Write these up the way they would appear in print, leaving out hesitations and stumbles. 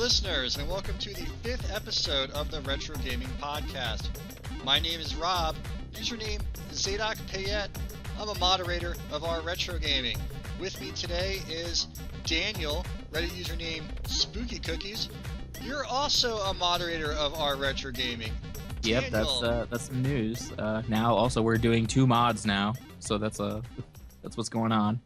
listeners, and welcome to the 5th episode of the Retro Gaming Podcast. My name is Rob, username Zadok Payette. I'm a moderator of our Retro Gaming. With me today is Daniel, Reddit username Spooky Cookies. You're also a moderator of our Retro Gaming. Yep, that's some news. Now, also, we're doing 2 mods now, so that's what's going on.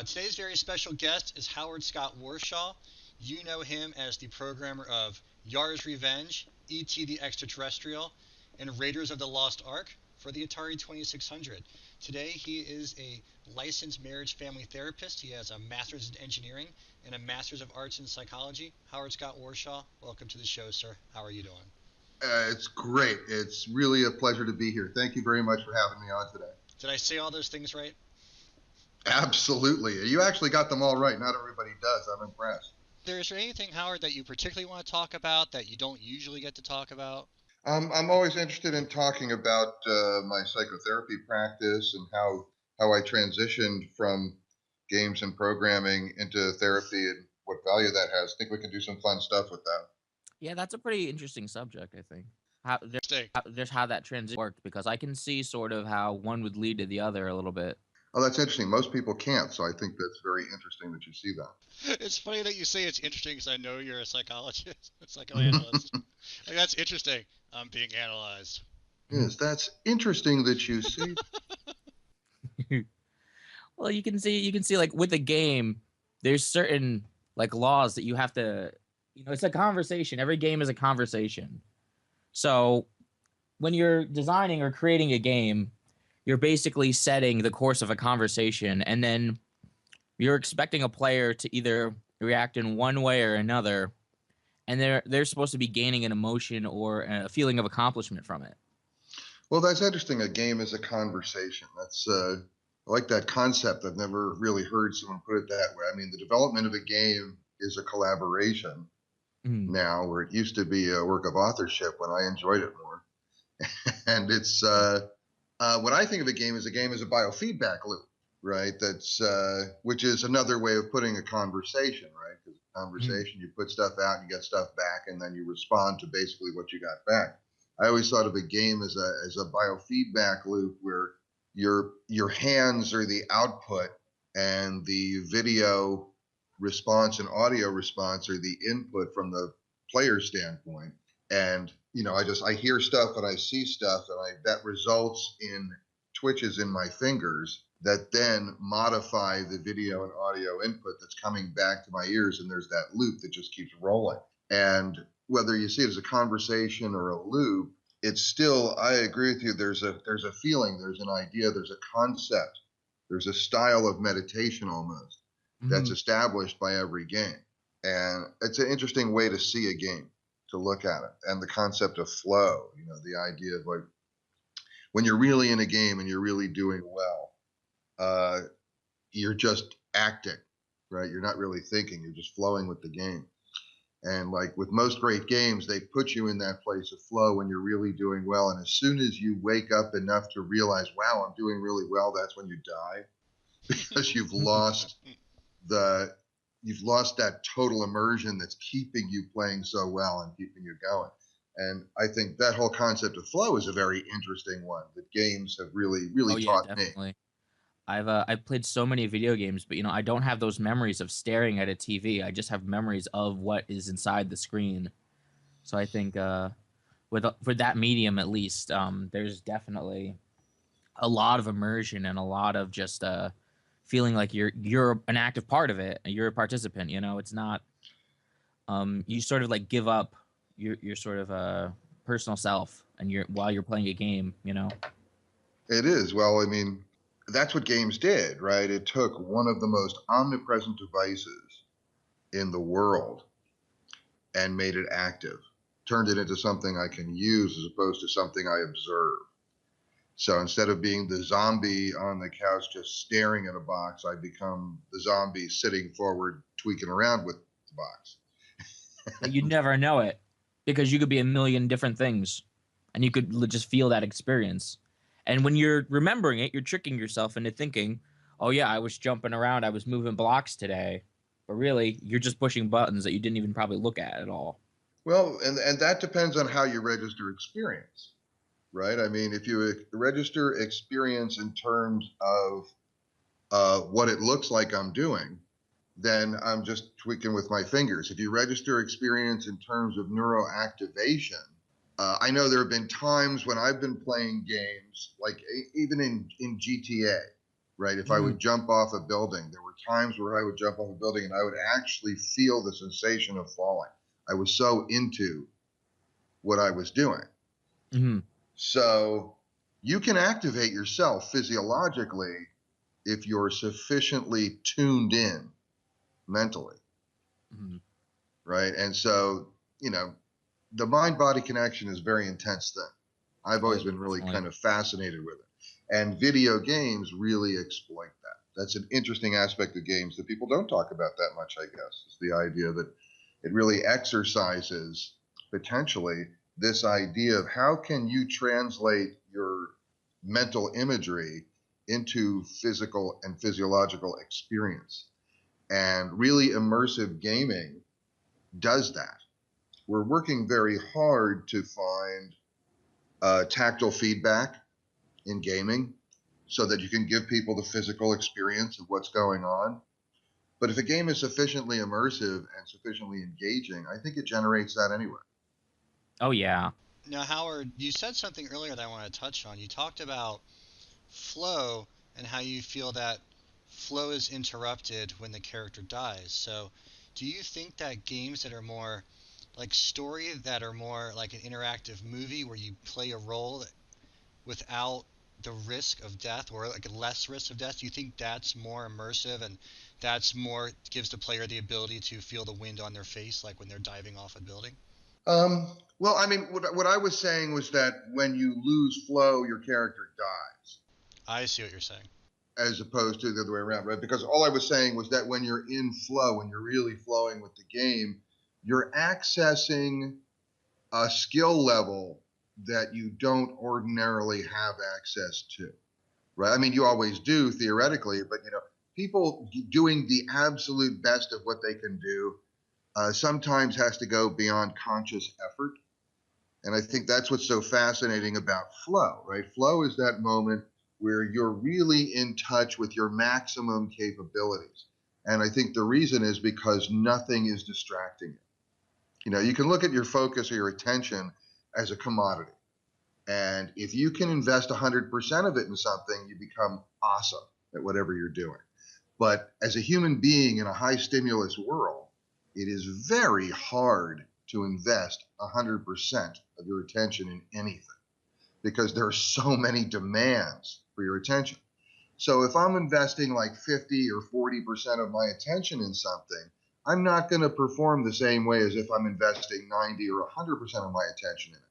Today's very special guest is Howard Scott Warshaw. You know him as the programmer of Yar's Revenge, E.T. the Extraterrestrial, and Raiders of the Lost Ark for the Atari 2600. Today, he is a licensed marriage family therapist. He has a master's in engineering and a master's of arts in psychology. Howard Scott Warshaw, welcome to the show, sir. How are you doing? It's great. It's really a pleasure to be here. Thank you very much for having me on today. Did I say all those things right? Absolutely. You actually got them all right. Not everybody does. I'm impressed. Is there anything, Howard, that you particularly want to talk about that you don't usually get to talk about? I'm always interested in talking about my psychotherapy practice and how I transitioned from games and programming into therapy and what value that has. I think we can do some fun stuff with that. Yeah, that's a pretty interesting subject, I think. There's how that transition worked, because I can see sort of how one would lead to the other a little bit. Oh, that's interesting. Most people can't, so I think that's very interesting that you see that. It's funny that you say it's interesting because I know you're a psychologist, a psychoanalyst. Like, that's interesting. I'm being analyzed. Yes, that's interesting that you see. Well, you can see like with a game, there's certain like laws that you have to, it's a conversation. Every game is a conversation. So when you're designing or creating a game, you're basically setting the course of a conversation, and then you're expecting a player to either react in one way or another, and they're supposed to be gaining an emotion or a feeling of accomplishment from it. Well, that's interesting. A game is a conversation. That's I like that concept. I've never really heard someone put it that way. I mean, the development of a game is a collaboration now, where it used to be a work of authorship when I enjoyed it more. And it's when I think of a game as a biofeedback loop, right? That's which is another way of putting a conversation, right? Because conversation, you put stuff out and you get stuff back, and then you respond to basically what you got back. I always thought of a game as a biofeedback loop where your hands are the output and the video response and audio response are the input from the player standpoint. And I hear stuff and I see stuff, and that results in twitches in my fingers that then modify the video and audio input that's coming back to my ears, and there's that loop that just keeps rolling. And whether you see it as a conversation or a loop, it's still, I agree with you, there's a feeling, there's an idea, there's a concept, there's a style of meditation almost that's established by every game. And it's an interesting way to see a game, to look at it. And the concept of flow, the idea of like when you're really in a game and you're really doing well, you're just acting, right? You're not really thinking, you're just flowing with the game. And like with most great games, they put you in that place of flow when you're really doing well. And as soon as you wake up enough to realize, wow, I'm doing really well, that's when you die, because you've lost that total immersion that's keeping you playing so well and keeping you going. And I think that whole concept of flow is a very interesting one that games have really taught definitely. me. I've played so many video games, but I don't have those memories of staring at a TV. I just have memories of what is inside the screen. So I think for that medium at least, there's definitely a lot of immersion and a lot of just feeling like you're an active part of it. You're a participant. It's not you sort of like give up your sort of personal self and while you're playing a game. It is. Well, I mean, that's what games did, right? It took one of the most omnipresent devices in the world and made it active, turned it into something I can use as opposed to something I observe. So instead of being the zombie on the couch just staring at a box, I become the zombie sitting forward, tweaking around with the box. You'd never know it, because you could be a million different things, and you could just feel that experience. And when you're remembering it, you're tricking yourself into thinking, oh yeah, I was jumping around, I was moving blocks today. But really, you're just pushing buttons that you didn't even probably look at all. Well, and that depends on how you register experience, right? I mean, if you register experience in terms of what it looks like I'm doing, then I'm just tweaking with my fingers. If you register experience in terms of neuroactivation, I know there have been times when I've been playing games, like even in GTA, right? If I would jump off a building, there were times where I would jump off a building and I would actually feel the sensation of falling. I was so into what I was doing. Mm-hmm. So you can activate yourself physiologically if you're sufficiently tuned in mentally, right? And so, the mind-body connection is a very intense thing. I've always been really kind of fascinated with it. And video games really exploit that. That's an interesting aspect of games that people don't talk about that much, I guess. It's the idea that it really exercises, potentially, this idea of how can you translate your mental imagery into physical and physiological experience. And really immersive gaming does that. We're working very hard to find tactile feedback in gaming so that you can give people the physical experience of what's going on. But if a game is sufficiently immersive and sufficiently engaging, I think it generates that anyway. Oh, yeah. Now, Howard, you said something earlier that I want to touch on. You talked about flow and how you feel that flow is interrupted when the character dies. So, do you think that games that are more like story, that are more like an interactive movie where you play a role without the risk of death, or like less risk of death, do you think that's more immersive and that's more gives the player the ability to feel the wind on their face, like when they're diving off a building? Well, I mean, what I was saying was that when you lose flow, your character dies. I see what you're saying. As opposed to the other way around, right? Because all I was saying was that when you're in flow, when you're really flowing with the game, you're accessing a skill level that you don't ordinarily have access to, right? I mean, you always do theoretically, but people doing the absolute best of what they can do sometimes has to go beyond conscious effort. And I think that's what's so fascinating about flow, right? Flow is that moment where you're really in touch with your maximum capabilities. And I think the reason is because nothing is distracting you. You can look at your focus or your attention as a commodity. And if you can invest 100% of it in something, you become awesome at whatever you're doing. But as a human being in a high stimulus world, it is very hard to invest 100% of your attention in anything because there are so many demands for your attention. So if I'm investing like 50 or 40% of my attention in something, I'm not going to perform the same way as if I'm investing 90 or 100% of my attention in it.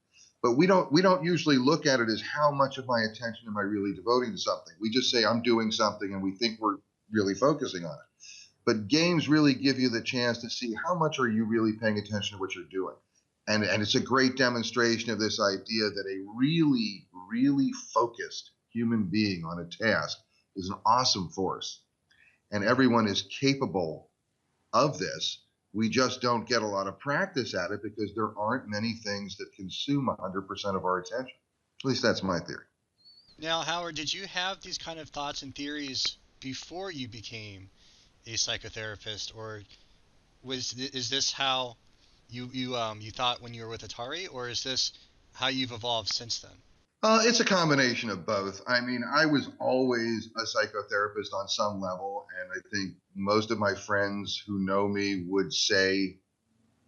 But we don't usually look at it as how much of my attention am I really devoting to something. We just say I'm doing something and we think we're really focusing on it. But games really give you the chance to see how much are you really paying attention to what you're doing. And it's a great demonstration of this idea that a really, really focused human being on a task is an awesome force. And everyone is capable of this. We just don't get a lot of practice at it because there aren't many things that consume 100% of our attention. At least that's my theory. Now, Howard, did you have these kind of thoughts and theories before you became a psychotherapist, or is this how you thought when you were with Atari, or is this how you've evolved since then? It's a combination of both. I mean, I was always a psychotherapist on some level, and I think most of my friends who know me would say,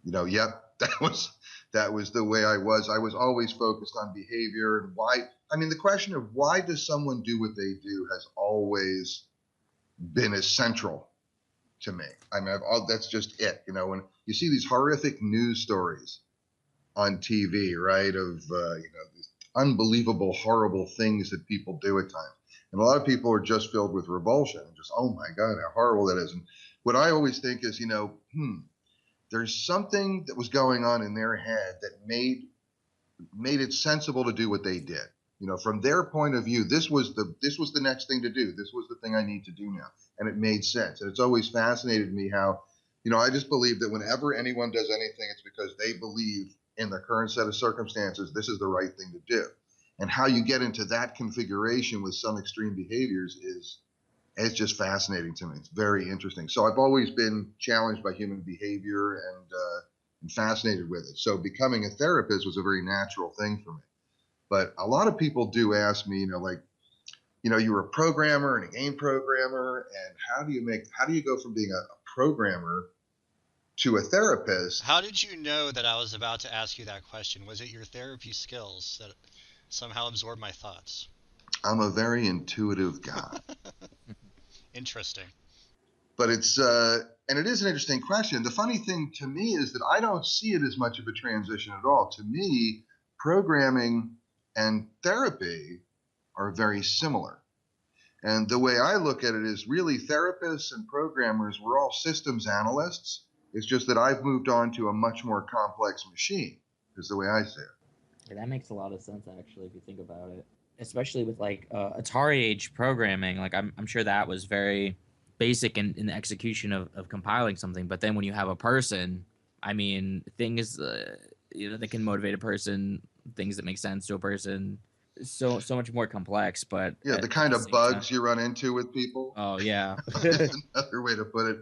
yep, that was the way I was. I was always focused on behavior and why. I mean, the question of why does someone do what they do has always been as central to me. I mean, that's just it. When you see these horrific news stories on TV, right, of these unbelievable, horrible things that people do at times, and a lot of people are just filled with revulsion and just, oh my God, how horrible that is. And what I always think is, there's something that was going on in their head that made it sensible to do what they did. From their point of view, this was the next thing to do. This was the thing I need to do now. And it made sense. And it's always fascinated me how I just believe that whenever anyone does anything, it's because they believe in the current set of circumstances, this is the right thing to do. And how you get into that configuration with some extreme behaviors it's just fascinating to me. It's very interesting. So I've always been challenged by human behavior and fascinated with it. So becoming a therapist was a very natural thing for me. But a lot of people do ask me, you were a programmer and a game programmer, and how do you go from being a programmer to a therapist? How did you know that I was about to ask you that question? Was it your therapy skills that somehow absorbed my thoughts? I'm a very intuitive guy. Interesting. But and it is an interesting question. The funny thing to me is that I don't see it as much of a transition at all. To me, programming and therapy are very similar. And the way I look at it is really therapists and programmers, we're all systems analysts. It's just that I've moved on to a much more complex machine, is the way I see it. Yeah, that makes a lot of sense, actually, if you think about it. Especially with like Atari age programming, like I'm sure that was very basic in the execution of compiling something. But then when you have a person, I mean, things that can motivate a person, things that make sense to a person, so much more complex. But yeah, the kind of bugs you run into with people. Oh yeah, that's another way to put it.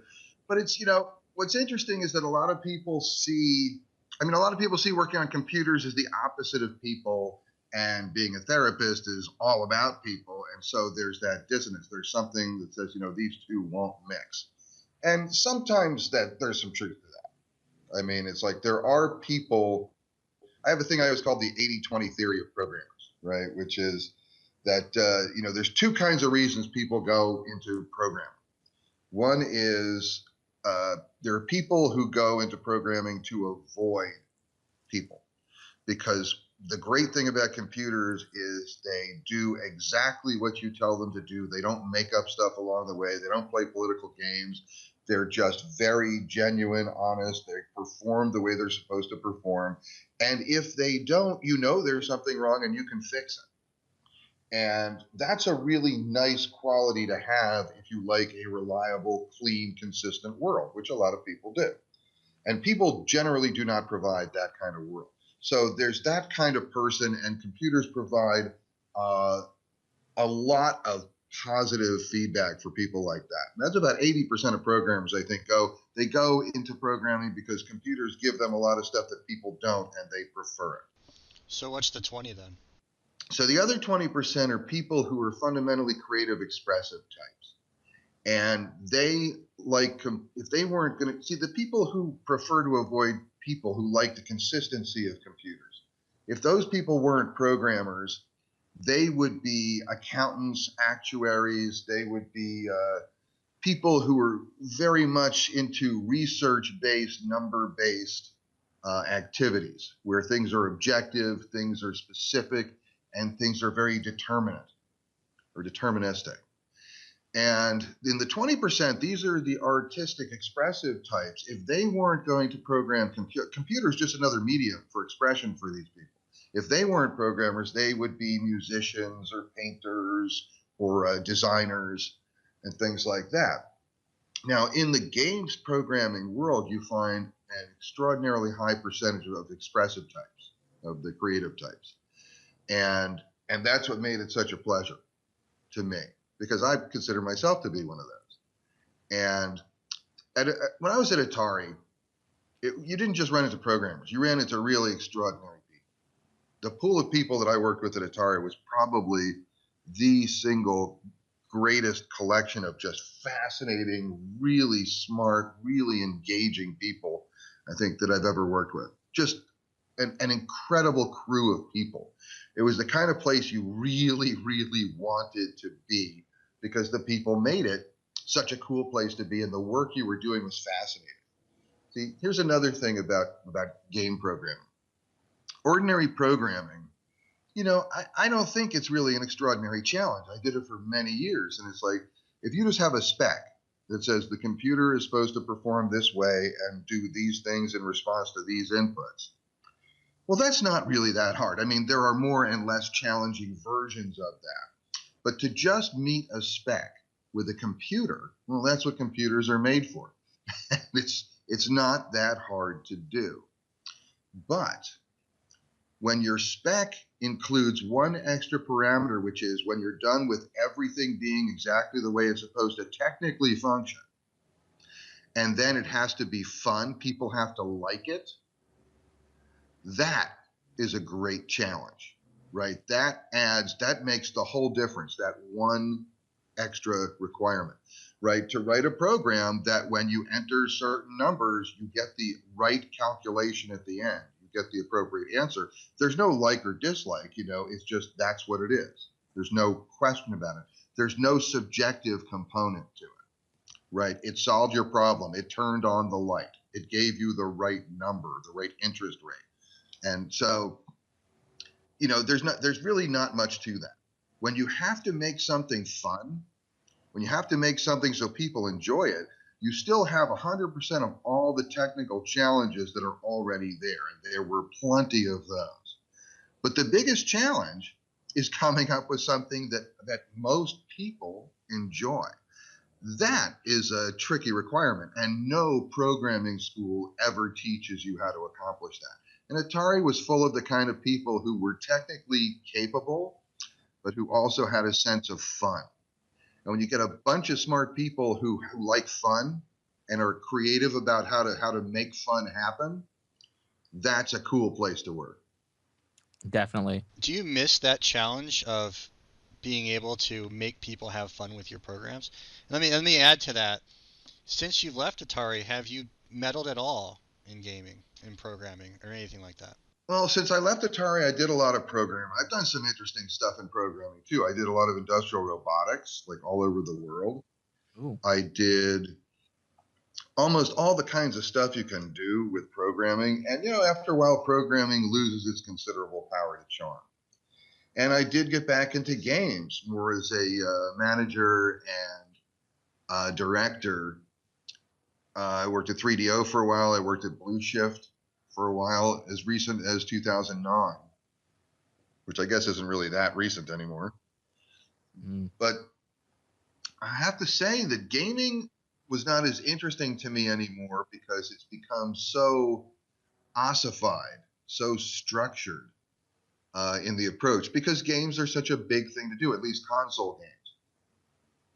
But it's what's interesting is that a lot of people see working on computers as the opposite of people, and being a therapist is all about people. And so there's that dissonance. There's something that says, these two won't mix. And sometimes that there's some truth to that. I mean, it's like there are people. I have a thing I always call the 80-20 theory of programmers, right? Which is that, there's two kinds of reasons people go into programming. One is there are people who go into programming to avoid people, because the great thing about computers is they do exactly what you tell them to do. They don't make up stuff along the way. They don't play political games. They're just very genuine, honest. They perform the way they're supposed to perform. And if they don't, there's something wrong and you can fix it. And that's a really nice quality to have if you like a reliable, clean, consistent world, which a lot of people do. And people generally do not provide that kind of world. So there's that kind of person, and computers provide a lot of positive feedback for people like that. And that's about 80% of programmers, I think, go into programming because computers give them a lot of stuff that people don't, and they prefer it. So what's the 20 then? So the other 20% are people who are fundamentally creative, expressive types. And they if they weren't going to see the people who prefer to avoid people who like the consistency of computers, if those people weren't programmers, they would be accountants, actuaries, they would be people who are very much into research-based, number-based activities, where things are objective, things are specific, and things are very determinate or deterministic. And in the 20%, these are the artistic, expressive types. If they weren't going to program computers, just another medium for expression for these people. If they weren't programmers, they would be musicians or painters or designers and things like that. Now, in the games programming world, you find an extraordinarily high percentage of expressive types, of the creative types. And that's what made it such a pleasure to me, because I consider myself to be one of those. And when I was at Atari, you didn't just run into programmers. You ran into really extraordinary people. The pool of people that I worked with at Atari was probably the single greatest collection of just fascinating, really smart, really engaging people I think that I've ever worked with. Just an incredible crew of people. It was the kind of place you really, really wanted to be, because the people made it such a cool place to be, and the work you were doing was fascinating. See, here's another thing about game programming. Ordinary programming, I don't think it's really an extraordinary challenge. I did it for many years, and it's like, if you just have a spec that says the computer is supposed to perform this way and do these things in response to these inputs, well, that's not really that hard. I mean, there are more and less challenging versions of that. But to just meet a spec with a computer, well, that's what computers are made for. It's not that hard to do. But when your spec includes one extra parameter, which is when you're done with everything being exactly the way it's supposed to technically function, and then it has to be fun, people have to like it, that is a great challenge, right? That makes the whole difference, that one extra requirement, right? To write a program that when you enter certain numbers, you get the right calculation at the end, you get the appropriate answer. There's no like or dislike, it's just that's what it is. There's no question about it. There's no subjective component to it, right? It solved your problem. It turned on the light. It gave you the right number, the right interest rate. And so, there's really not much to that. When you have to make something fun, when you have to make something so people enjoy it, you still have 100% of all the technical challenges that are already there. And there were plenty of those. But the biggest challenge is coming up with something that most people enjoy. That is a tricky requirement, and no programming school ever teaches you how to accomplish that. And Atari was full of the kind of people who were technically capable, but who also had a sense of fun. And when you get a bunch of smart people who like fun and are creative about how to make fun happen, that's a cool place to work. Definitely. Do you miss that challenge of being able to make people have fun with your programs? Let me add to that. Since you've left Atari, have you meddled at all in gaming, in programming, or anything like that? Well, since I left Atari, I did a lot of programming. I've done some interesting stuff in programming too. I did a lot of industrial robotics, like all over the world. Ooh. I did almost all the kinds of stuff you can do with programming. And, after a while, programming loses its considerable power to charm. And I did get back into games more as a manager and director. I worked at 3DO for a while. I worked at Blue Shift for a while, as recent as 2009, which I guess isn't really that recent anymore. Mm. But I have to say that gaming was not as interesting to me anymore because it's become so ossified, so structured in the approach, because games are such a big thing to do, at least console games.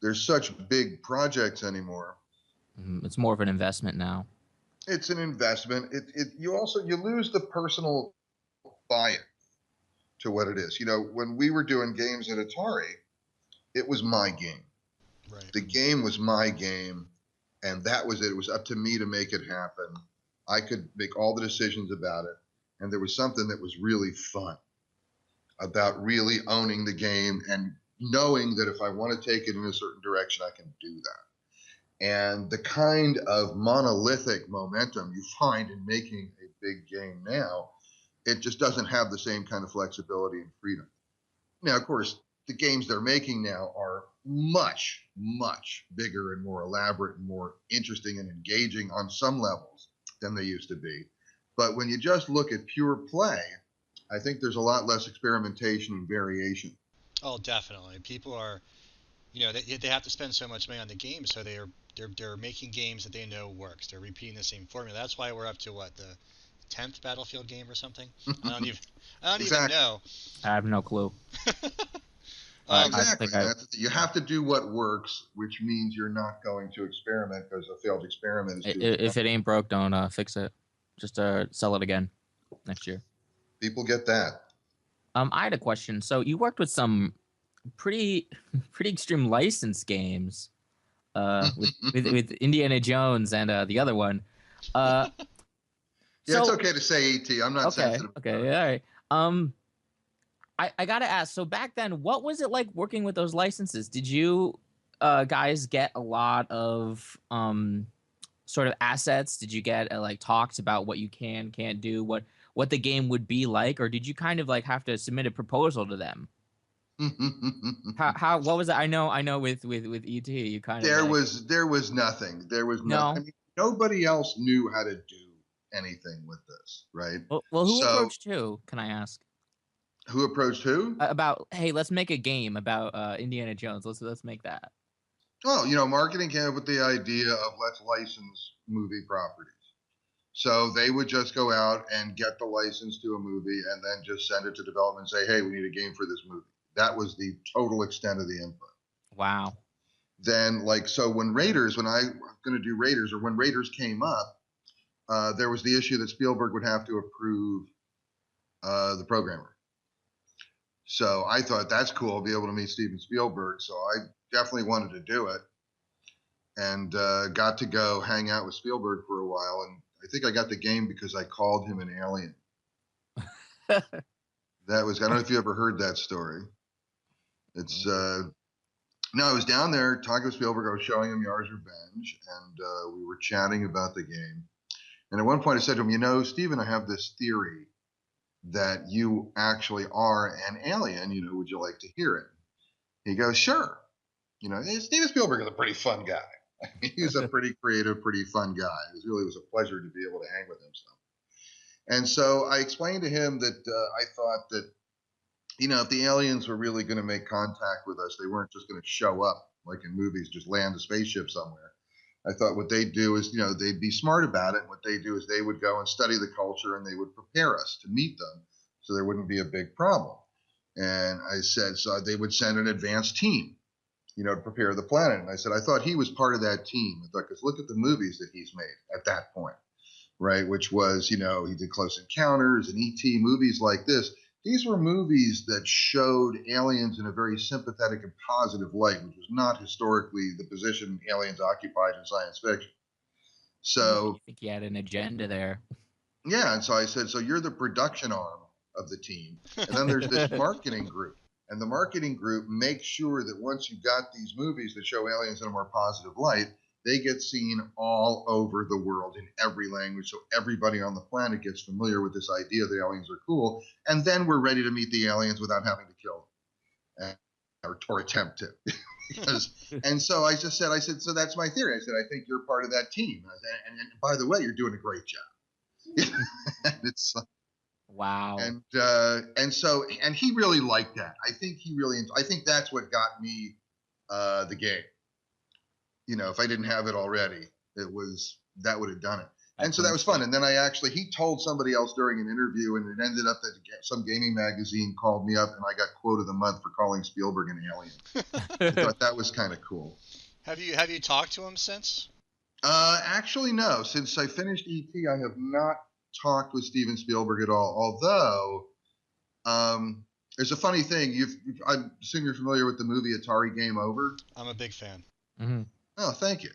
There's such big projects anymore. It's more of an investment now. It's an investment. You lose the personal buy-in to what it is. When we were doing games at Atari, it was my game. Right. The game was my game, and that was it. It was up to me to make it happen. I could make all the decisions about it, and there was something that was really fun about really owning the game and knowing that if I want to take it in a certain direction, I can do that. And the kind of monolithic momentum you find in making a big game now, it just doesn't have the same kind of flexibility and freedom. Now, of course, the games they're making now are much, much bigger and more elaborate and more interesting and engaging on some levels than they used to be. But when you just look at pure play, I think there's a lot less experimentation and variation. Oh, definitely. People are, they have to spend so much money on the game, so they're making games that they know works. They're repeating the same formula. That's why we're up to the 10th Battlefield game or something. I don't even know. I have no clue. Exactly. You have to do what works, which means you're not going to experiment, because a failed experiment is if it ain't broke, don't fix it. Just sell it again next year. People get that. I had a question. So you worked with some pretty extreme licensed games, with Indiana Jones and the other one. Yeah, it's okay to say ET. I'm not sensitive. Okay, all right. I gotta ask. So back then, what was it like working with those licenses? Did you guys get a lot of sort of assets? Did you get talks about what you can't do, what the game would be like, or did you kind of have to submit a proposal to them? What was it? I know with ET you kind of there was nothing. There was no. I mean, nobody else knew how to do anything with this, right? Well, who approached who? Can I ask? Who approached who? About, hey, let's make a game about Indiana Jones. Let's make that. Oh, marketing came up with the idea of let's license movie properties. So they would just go out and get the license to a movie and then just send it to development and say, hey, we need a game for this movie. That was the total extent of the input. Wow. Then, so when I was going to do Raiders, or when Raiders came up, there was the issue that Spielberg would have to approve the programmer. So I thought, that's cool. I'll be able to meet Steven Spielberg. So I definitely wanted to do it, and got to go hang out with Spielberg for a while. And I think I got the game because I called him an alien. I don't know if you ever heard that story. It's no, I was down there talking with Spielberg. I was showing him Yar's Revenge, and we were chatting about the game. And at one point I said to him, Steven, I have this theory that you actually are an alien. Would you like to hear it? He goes, sure. Steven Spielberg is a pretty fun guy. He's a pretty creative, pretty fun guy. It really was a pleasure to be able to hang with him. And so I explained to him that I thought that, if the aliens were really going to make contact with us, they weren't just going to show up like in movies, just land a spaceship somewhere. I thought what they'd do is, they'd be smart about it. And what they do is they would go and study the culture, and they would prepare us to meet them so there wouldn't be a big problem. And I said, so they would send an advanced team, to prepare the planet. And I said, I thought he was part of that team. I thought, because look at the movies that he's made at that point, right? Which was, he did Close Encounters and E.T., movies like this. These were movies that showed aliens in a very sympathetic and positive light, which was not historically the position aliens occupied in science fiction. So I think he had an agenda there. Yeah, and so I said, so you're the production arm of the team, and then there's this marketing group, and the marketing group makes sure that once you've got these movies that show aliens in a more positive light, they get seen all over the world in every language, so everybody on the planet gets familiar with this idea that aliens are cool, and then we're ready to meet the aliens without having to kill them, or attempt to. And so I just said, so that's my theory. I said, I think you're part of that team. And by the way, you're doing a great job. And it's wow. And he really liked that. I think that's what got me the game. If I didn't have it already, that would have done it. And so that was fun. And then he told somebody else during an interview, and it ended up that some gaming magazine called me up, and I got quote of the month for calling Spielberg an alien. I thought that was kind of cool. Have you talked to him since? Actually, no. Since I finished E.T., I have not talked with Steven Spielberg at all. Although, there's a funny thing. I assume you're familiar with the movie Atari Game Over. I'm a big fan. Mm-hmm. Oh, thank you.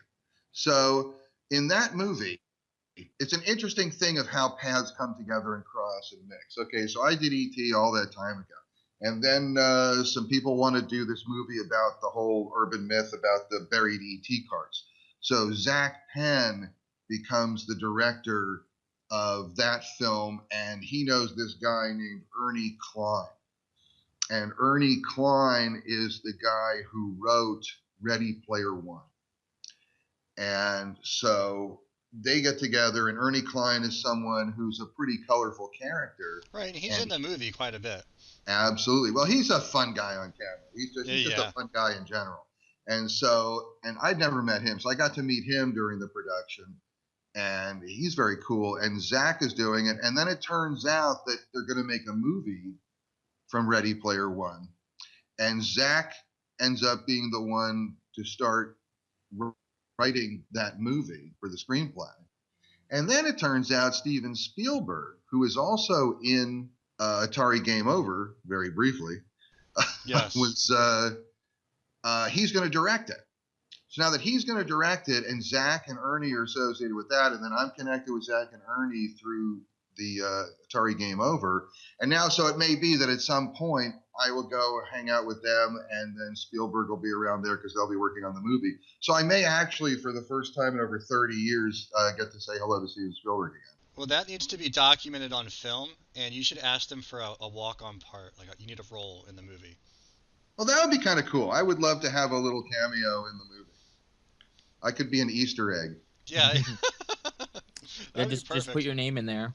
So in that movie, it's an interesting thing of how paths come together and cross and mix. Okay, so I did E.T. all that time ago. And then some people want to do this movie about the whole urban myth about the buried E.T. cards. So Zach Penn becomes the director of that film, and he knows this guy named Ernie Klein. And Ernie Klein is the guy who wrote Ready Player One. And so they get together, and Ernie Klein is someone who's a pretty colorful character. Right, he's in the movie quite a bit. Absolutely. Well, he's a fun guy on camera. He's just a fun guy in general. And I'd never met him, so I got to meet him during the production, and he's very cool. And Zach is doing it, and then it turns out that they're going to make a movie from Ready Player One, and Zach ends up being the one to start writing that movie for the screenplay. And then it turns out Steven Spielberg, who is also in Atari Game Over, very briefly, yes. He's going to direct it. So now that he's going to direct it, and Zach and Ernie are associated with that, and then I'm connected with Zach and Ernie through the Atari Game Over, and now so it may be that at some point I will go hang out with them, and then Spielberg will be around there because they'll be working on the movie. So I may actually, for the first time in over 30 years, get to say hello to Steven Spielberg again. Well, that needs to be documented on film, and you should ask them for a walk-on part. Like, you need a role in the movie. Well, that would be kind of cool. I would love to have a little cameo in the movie. I could be an Easter egg. Yeah. Yeah, just put your name in there.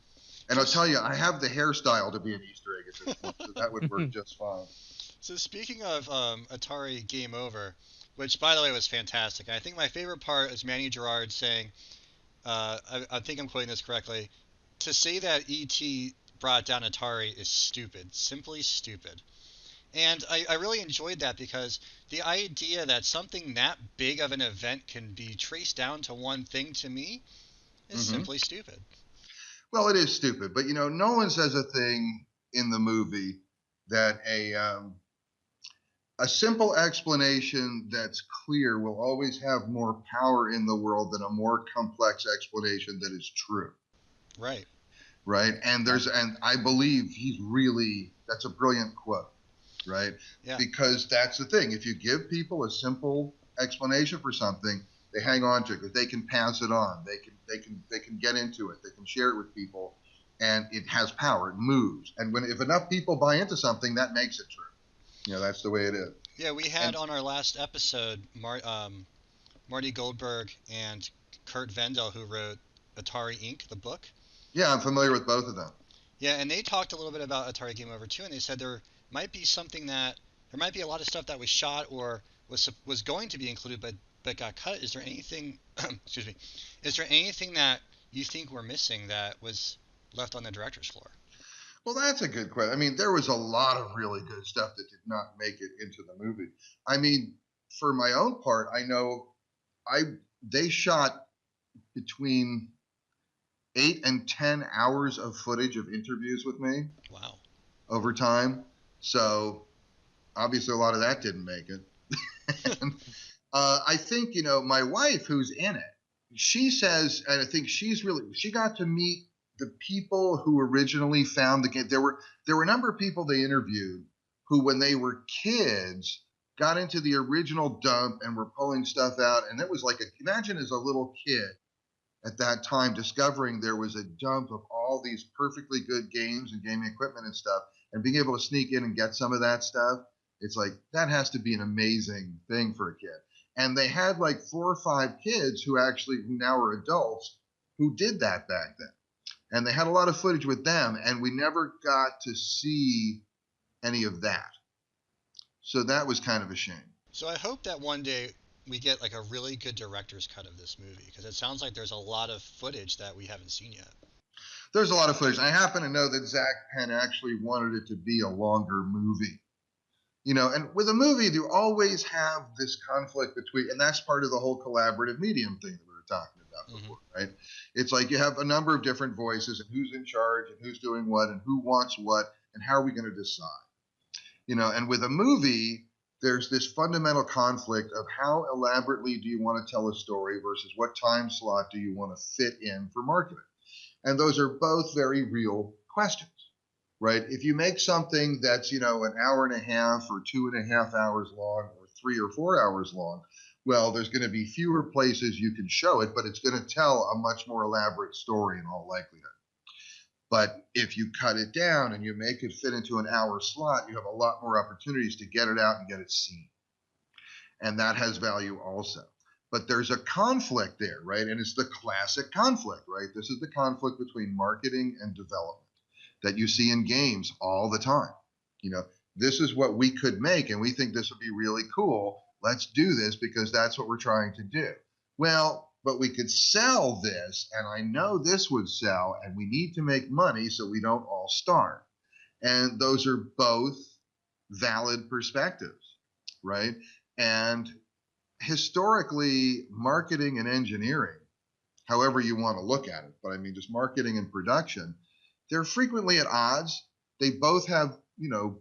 And I'll tell you, I have the hairstyle to be an Easter egg at this point, so that would work just fine. So speaking of Atari Game Over, which, by the way, was fantastic. I think my favorite part is Manny Gerard saying, I think I'm quoting this correctly. To say that ET brought down Atari is stupid, simply stupid. And I really enjoyed that because the idea that something that big of an event can be traced down to one thing to me is simply stupid. Well, it is stupid, but no one says a thing in the movie that a simple explanation that's clear will always have more power in the world than a more complex explanation that is true. Right. Right. And I believe that's a brilliant quote. Right. Yeah. Because that's the thing. If you give people a simple explanation for something, they hang on to it because they can pass it on. They can get into it. They can share it with people, and it has power. It moves. And if enough people buy into something, that makes it true. That's the way it is. Yeah, we had on our last episode Marty Goldberg and Kurt Vendel, who wrote Atari Inc., the book. Yeah, I'm familiar with both of them. Yeah, and they talked a little bit about Atari Game Over 2, and they said there might be a lot of stuff that was shot or was going to be included but got cut. Is there anything excuse me, is there anything that you think we're missing that was left on the director's floor? Well, that's a good question. I mean, there was a lot of really good stuff that did not make it into the movie. I mean, for my own part, I know they shot between 8 and 10 hours of footage of interviews with me. Wow. Over time. So obviously a lot of that didn't make it. And, I think, my wife who's in it, she says, and I think she got to meet the people who originally found the game. There were a number of people they interviewed who, when they were kids, got into the original dump and were pulling stuff out. And it was like, imagine as a little kid at that time discovering there was a dump of all these perfectly good games and gaming equipment and stuff, and being able to sneak in and get some of that stuff. It's like, that has to be an amazing thing for a kid. And they had like 4 or 5 kids who now are adults who did that back then. And they had a lot of footage with them, and we never got to see any of that. So that was kind of a shame. So I hope that one day we get like a really good director's cut of this movie, because it sounds like there's a lot of footage that we haven't seen yet. There's a lot of footage. I happen to know that Zach Penn actually wanted it to be a longer movie. And with a movie, you always have this conflict between, and that's part of the whole collaborative medium thing that we were talking about before, right? It's like you have a number of different voices, and who's in charge, and who's doing what, and who wants what, and how are we going to decide? And with a movie, there's this fundamental conflict of how elaborately do you want to tell a story versus what time slot do you want to fit in for marketing? And those are both very real questions, right? If you make something that's, an hour and a half or 2.5 hours long or 3 or 4 hours long, well, there's going to be fewer places you can show it, but it's going to tell a much more elaborate story in all likelihood. But if you cut it down and you make it fit into an hour slot, you have a lot more opportunities to get it out and get it seen. And that has value also. But there's a conflict there, right? And it's the classic conflict, right? This is the conflict between marketing and development that you see in games all the time. This is what we could make, and we think this would be really cool. Let's do this because that's what we're trying to do. Well, but we could sell this, and I know this would sell, and we need to make money so we don't all starve. And those are both valid perspectives, right? And historically, marketing and engineering, however you want to look at it, but I mean just marketing and production, they're frequently at odds. They both have,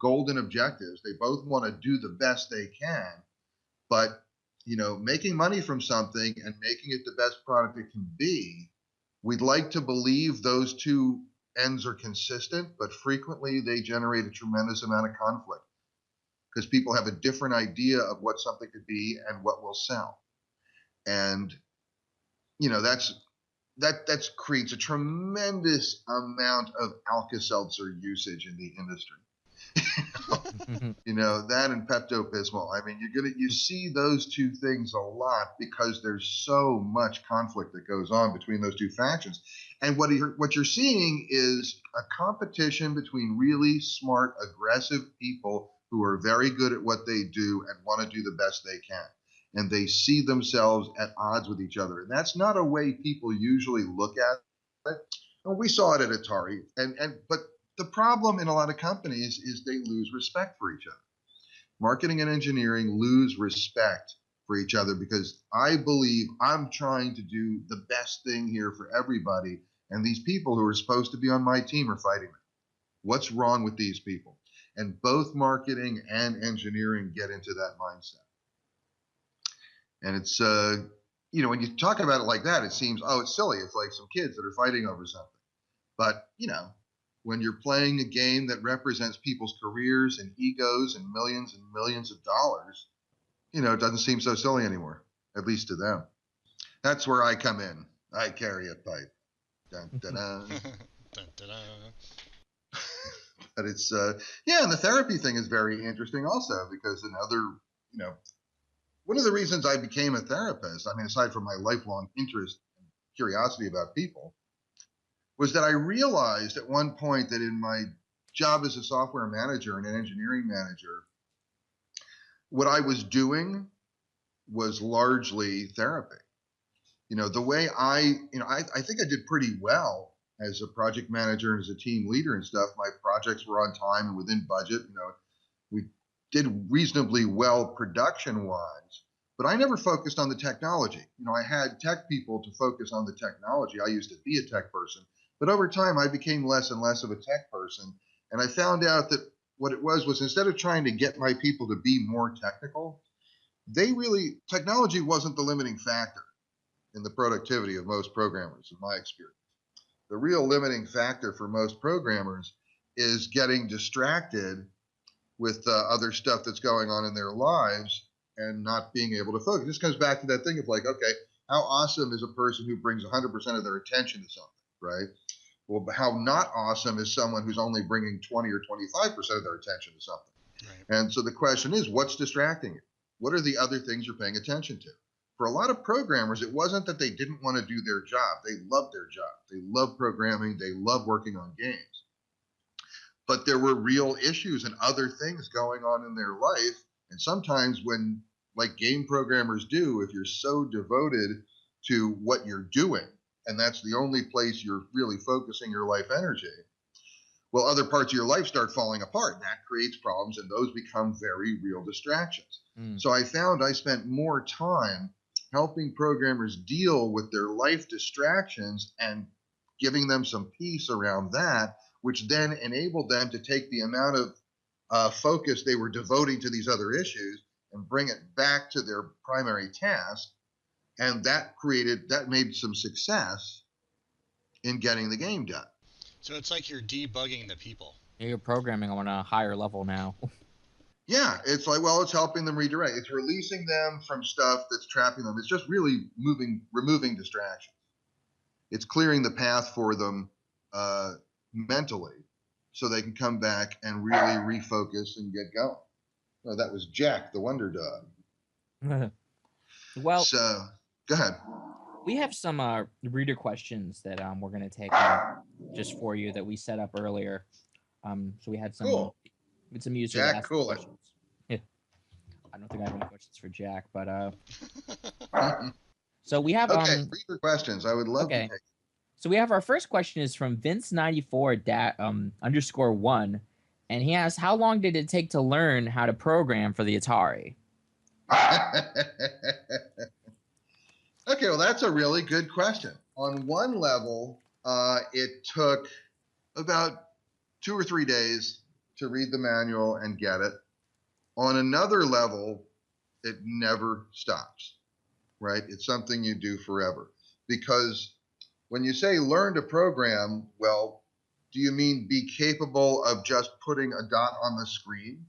golden objectives. They both want to do the best they can, but making money from something and making it the best product it can be, we'd like to believe those two ends are consistent, but frequently they generate a tremendous amount of conflict because people have a different idea of what something could be and what will sell. And, that creates a tremendous amount of Alka-Seltzer usage in the industry. That and Pepto-Bismol. I mean, you see those two things a lot because there's so much conflict that goes on between those two factions. And what you're seeing is a competition between really smart, aggressive people who are very good at what they do and want to do the best they can. and they see themselves at odds with each other. And that's not a way people usually look at it. And we saw it at Atari. But the problem in a lot of companies is they lose respect for each other. Marketing and engineering lose respect for each other because I believe I'm trying to do the best thing here for everybody, and these people who are supposed to be on my team are fighting me. What's wrong with these people? And both marketing and engineering get into that mindset. And it's, when you talk about it like that, it seems, oh, it's silly. It's like some kids that are fighting over something. But, when you're playing a game that represents people's careers and egos and millions of dollars, it doesn't seem so silly anymore, at least to them. That's where I come in. I carry a pipe. Dun, dun, dun. Dun, dun, dun. But it's, and the therapy thing is very interesting also because one of the reasons I became a therapist, I mean, aside from my lifelong interest and curiosity about people, was that I realized at one point that in my job as a software manager and an engineering manager, what I was doing was largely therapy. The way I think I did pretty well as a project manager and as a team leader and stuff. My projects were on time and within budget. We did reasonably well production-wise, but I never focused on the technology. I had tech people to focus on the technology. I used to be a tech person. But over time, I became less and less of a tech person. And I found out that what it was instead of trying to get my people to be more technical, technology wasn't the limiting factor in the productivity of most programmers, in my experience. The real limiting factor for most programmers is getting distracted with other stuff that's going on in their lives and not being able to focus. This comes back to that thing of like, okay, how awesome is a person who brings 100% of their attention to something, right? Well, how not awesome is someone who's only bringing 20 or 25% of their attention to something. Right. And so the question is, what's distracting you? What are the other things you're paying attention to? For a lot of programmers, it wasn't that they didn't want to do their job. They loved their job. They loved programming. They loved working on games. But there were real issues and other things going on in their life. And sometimes when, like game programmers do, if you're so devoted to what you're doing, and that's the only place you're really focusing your life energy, well, other parts of your life start falling apart. And that creates problems, and those become very real distractions. So I found I spent more time helping programmers deal with their life distractions and giving them some peace around that, which then enabled them to take the amount of focus they were devoting to these other issues and bring it back to their primary task. And that made some success in getting the game done. So it's like you're debugging the people. You're programming on a higher level now. Yeah, it's like, well, it's helping them redirect. It's releasing them from stuff that's trapping them. It's just really removing distractions. It's clearing the path for them mentally so they can come back and really refocus and get going. Oh, that was Jack, the Wonder Dog. Well, so go ahead. We have some reader questions that we're going to take just for you that we set up earlier. So we had some, cool. With some users Jack, ask cool. questions. Yeah. I don't think I have any questions for Jack, but so we have reader questions. I would love to take. So we have our first question is from Vince94_1, and he asks, how long did it take to learn how to program for the Atari? Okay, well, that's a really good question. On one level, it took about 2 or 3 days to read the manual and get it. On another level, it never stops, right? It's something you do forever. Because when you say learn to program, well, do you mean be capable of just putting a dot on the screen?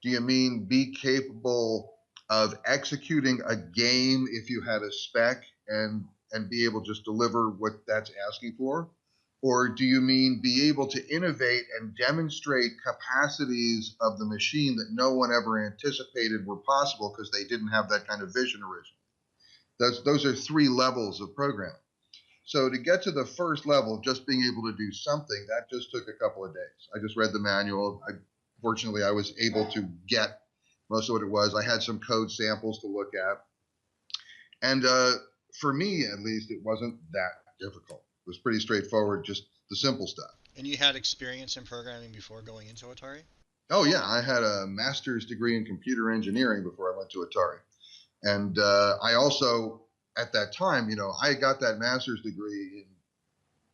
Do you mean be capable of executing a game if you had a spec and be able to just deliver what that's asking for? Or do you mean be able to innovate and demonstrate capacities of the machine that no one ever anticipated were possible because they didn't have that kind of vision originally? Those are 3 levels of programming. So to get to the first level, just being able to do something, that just took a couple of days. I just read the manual. Fortunately, I was able to get most of what it was. I had some code samples to look at. And for me, at least, it wasn't that difficult. It was pretty straightforward, just the simple stuff. And you had experience in programming before going into Atari? Oh, yeah. I had a master's degree in computer engineering before I went to Atari. And I also, at that time, I got that master's degree in,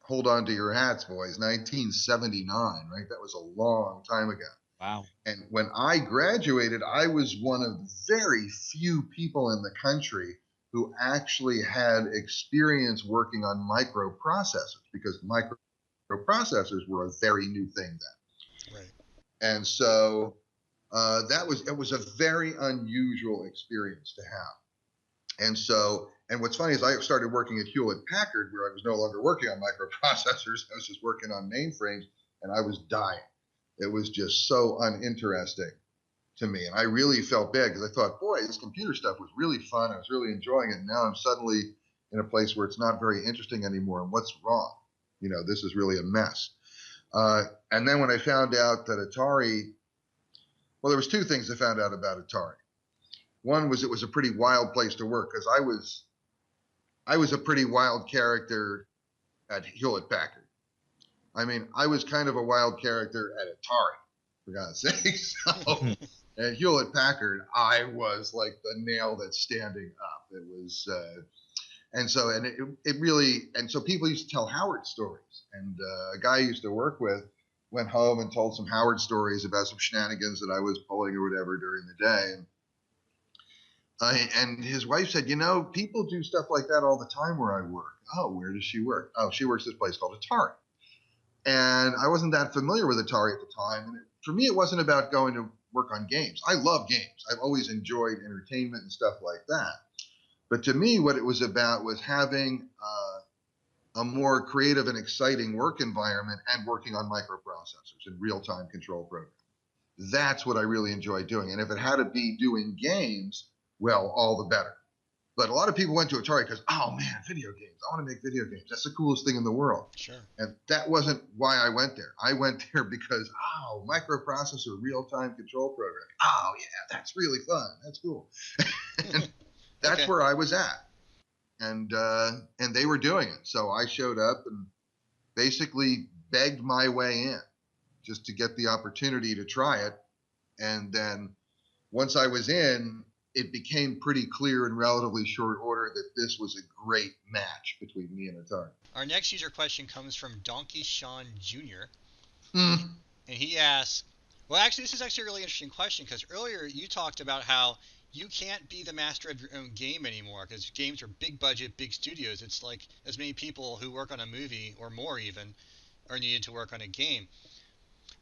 hold on to your hats, boys, 1979, right? That was a long time ago. Wow. And when I graduated, I was one of very few people in the country who actually had experience working on microprocessors, because microprocessors were a very new thing then. Right. And so it was a very unusual experience to have. And what's funny is I started working at Hewlett Packard, where I was no longer working on microprocessors. I was just working on mainframes, and I was dying. It was just so uninteresting to me. And I really felt bad because I thought, boy, this computer stuff was really fun. I was really enjoying it. And now I'm suddenly in a place where it's not very interesting anymore. And what's wrong? This is really a mess. And then when I found out that Atari, well, there was two things I found out about Atari. One was it was a pretty wild place to work, because I was a pretty wild character at Hewlett Packard. I mean, I was kind of a wild character at Atari, for God's sake. So at Hewlett Packard, I was like the nail that's standing up. It was, and so people used to tell Howard stories. And a guy I used to work with went home and told some Howard stories about some shenanigans that I was pulling or whatever during the day. And his wife said, people do stuff like that all the time where I work. Oh, where does she work? Oh, she works at this place called Atari. And I wasn't that familiar with Atari at the time. And for me, it wasn't about going to work on games. I love games. I've always enjoyed entertainment and stuff like that. But to me, what it was about was having a more creative and exciting work environment and working on microprocessors and real-time control programs. That's what I really enjoyed doing. And if it had to be doing games, well, all the better. But a lot of people went to Atari because, oh man, video games. I want to make video games. That's the coolest thing in the world. Sure. And that wasn't why I went there. I went there because, microprocessor, real-time control program. Oh yeah, that's really fun. That's cool. And that's where I was at. And they were doing it. So I showed up and basically begged my way in just to get the opportunity to try it. And then once I was in, it became pretty clear in relatively short order that this was a great match between me and Atari. Our next user question comes from Donkey Sean Jr. And he asks, well, actually, this is actually a really interesting question, because earlier you talked about how you can't be the master of your own game anymore, because games are big budget, big studios. It's like as many people who work on a movie, or more even, are needed to work on a game.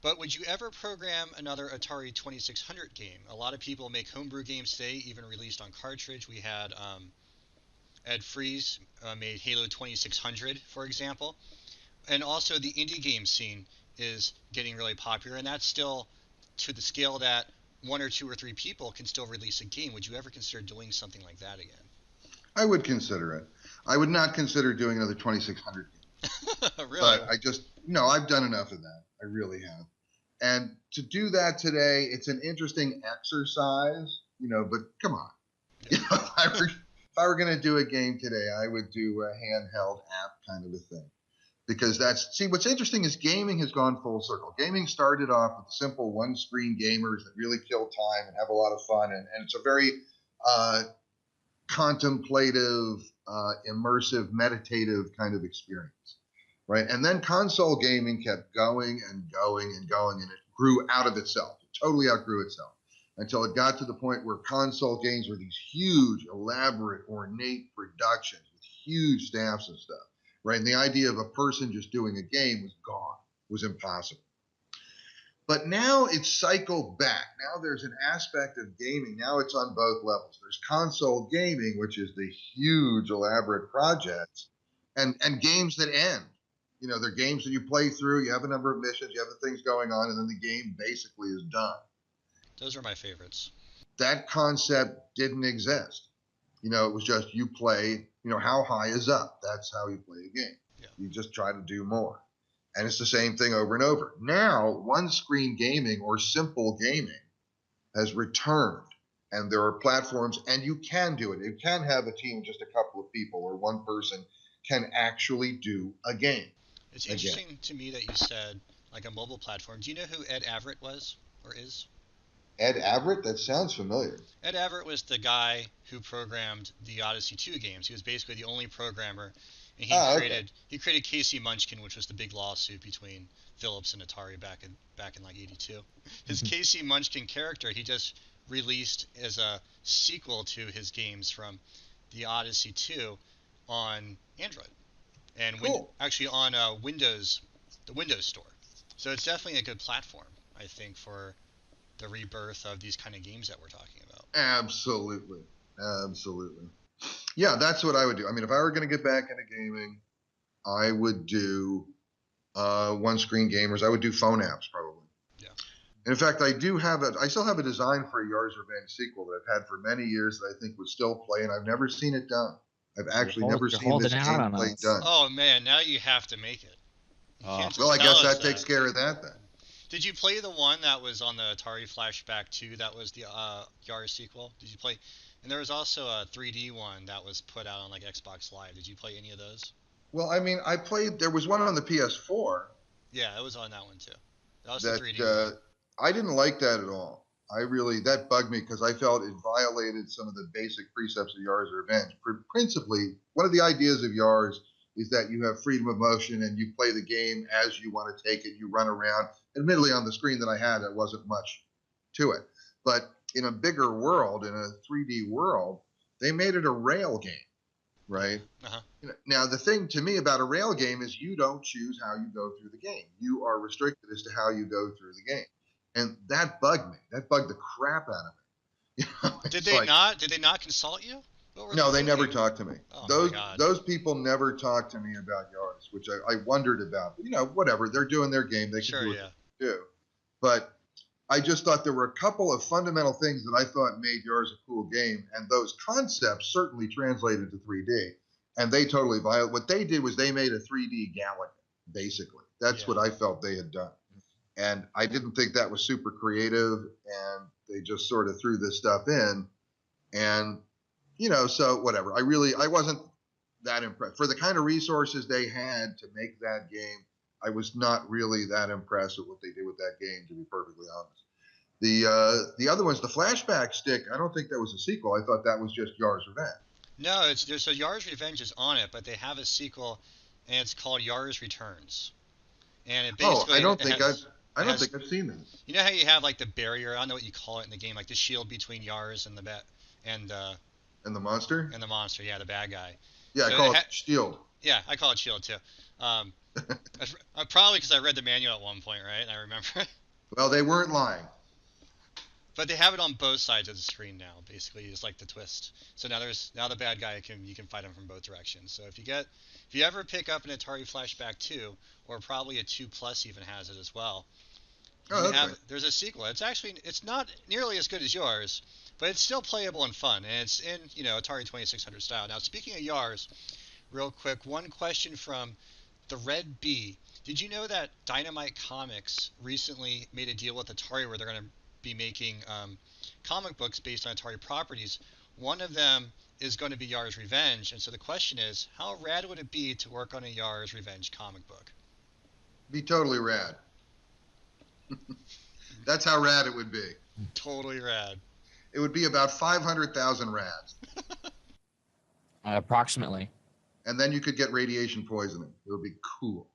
But would you ever program another Atari 2600 game? A lot of people make homebrew games today, even released on cartridge. We had Ed Freeze made Halo 2600, for example. And also the indie game scene is getting really popular, and that's still to the scale that one or two or three people can still release a game. Would you ever consider doing something like that again? I would consider it. I would not consider doing another 2600 game. Really? But I've done enough of that. I really have. And to do that today, it's an interesting exercise, but come on. Yeah. If I were going to do a game today, I would do a handheld app kind of a thing. Because what's interesting is gaming has gone full circle. Gaming started off with simple one-screen gamers that really kill time and have a lot of fun. And it's a very contemplative, immersive, meditative kind of experience. Right. And then console gaming kept going and going and going, and it grew out of itself. It totally outgrew itself until it got to the point where console games were these huge, elaborate, ornate productions with huge staffs and stuff. Right. And the idea of a person just doing a game was gone, was impossible. But now it's cycled back. Now there's an aspect of gaming. Now it's on both levels. There's console gaming, which is the huge, elaborate projects, and games that end. They're games that you play through, you have a number of missions, you have the things going on, and then the game basically is done. Those are my favorites. That concept didn't exist. It was just you play, how high is up. That's how you play a game. Yeah. You just try to do more. And it's the same thing over and over. Now, one-screen gaming or simple gaming has returned. and there are platforms, and you can do it. You can have a team of just a couple of people, or one person can actually do a game. It's interesting to me that you said like a mobile platform. Do you know who Ed Averitt was or is? Ed Averitt? That sounds familiar. Ed Averitt was the guy who programmed the Odyssey 2 games. He was basically the only programmer, and he created Casey Munchkin, which was the big lawsuit between Philips and Atari back in like '82. His Casey Munchkin character he just released as a sequel to his games from the Odyssey 2 on Android and actually on Windows, the Windows Store. So it's definitely a good platform, I think, for the rebirth of these kind of games that we're talking about. Absolutely. Yeah, that's what I would do. I mean, if I were going to get back into gaming, I would do one-screen gamers. I would do phone apps, probably. Yeah. And in fact, I still have a design for a Yars' Revenge sequel that I've had for many years that I think would still play, and I've never seen it done. I've actually never seen this gameplay done. Oh, man, now you have to make it. Well, I guess that takes care of that then. Did you play the one that was on the Atari Flashback 2? That was the Yars sequel. Did you play? And there was also a 3D one that was put out on like Xbox Live. Did you play any of those? Well, I mean, there was one on the PS4. Yeah, it was on that one too. That was the 3D one. I didn't like that at all. That bugged me because I felt it violated some of the basic precepts of Yars' Revenge. Principally, one of the ideas of Yars is that you have freedom of motion and you play the game as you want to take it. You run around. Admittedly, on the screen that I had, there wasn't much to it. But in a bigger world, in a 3D world, they made it a rail game, right? Uh-huh. Now, the thing to me about a rail game is you don't choose how you go through the game. You are restricted as to how you go through the game. And that bugged me. That bugged the crap out of me. Did they not consult you? No, they never talked to me. Oh, those people never talked to me about Yars, which I wondered about. But, whatever. They're doing their game. They can do what they do. But I just thought there were a couple of fundamental things that I thought made Yars a cool game, and those concepts certainly translated to 3D. And they totally violated. What they did was they made a 3D Galaga, basically. That's what I felt they had done. And I didn't think that was super creative, and they just sort of threw this stuff in. And so whatever. I wasn't that impressed. For the kind of resources they had to make that game, I was not really that impressed with what they did with that game, to be perfectly honest. The other one's the Flashback stick. I don't think that was a sequel. I thought that was just Yars' Revenge. No, so Yars' Revenge is on it, but they have a sequel, and it's called Yars Returns. And it basically I don't think I've seen that. You know how you have like the barrier? I don't know what you call it in the game, like the shield between Yars and And the monster? And the monster, yeah, the bad guy. Yeah, so I call it Shield. Yeah, I call it Shield too. Probably because I read the manual at one point, right? And I remember. Well, they weren't lying. But they have it on both sides of the screen now. Basically, it's like the twist. So now the bad guy you can fight him from both directions. So if you ever pick up an Atari Flashback 2, or probably a 2 Plus even has it as well. There's a sequel. It's not nearly as good as Yars, but it's still playable and fun, and it's in Atari 2600 style. Now, speaking of Yars, real quick, one question from the Red Bee. Did you know that Dynamite Comics recently made a deal with Atari where they're going to be making comic books based on Atari properties? One of them is going to be Yars' Revenge, and so the question is, how rad would it be to work on a Yars' Revenge comic book? Be totally rad. That's how rad it would be. Totally rad. It would be about 500,000 rads. Approximately. And then you could get radiation poisoning. It would be cool.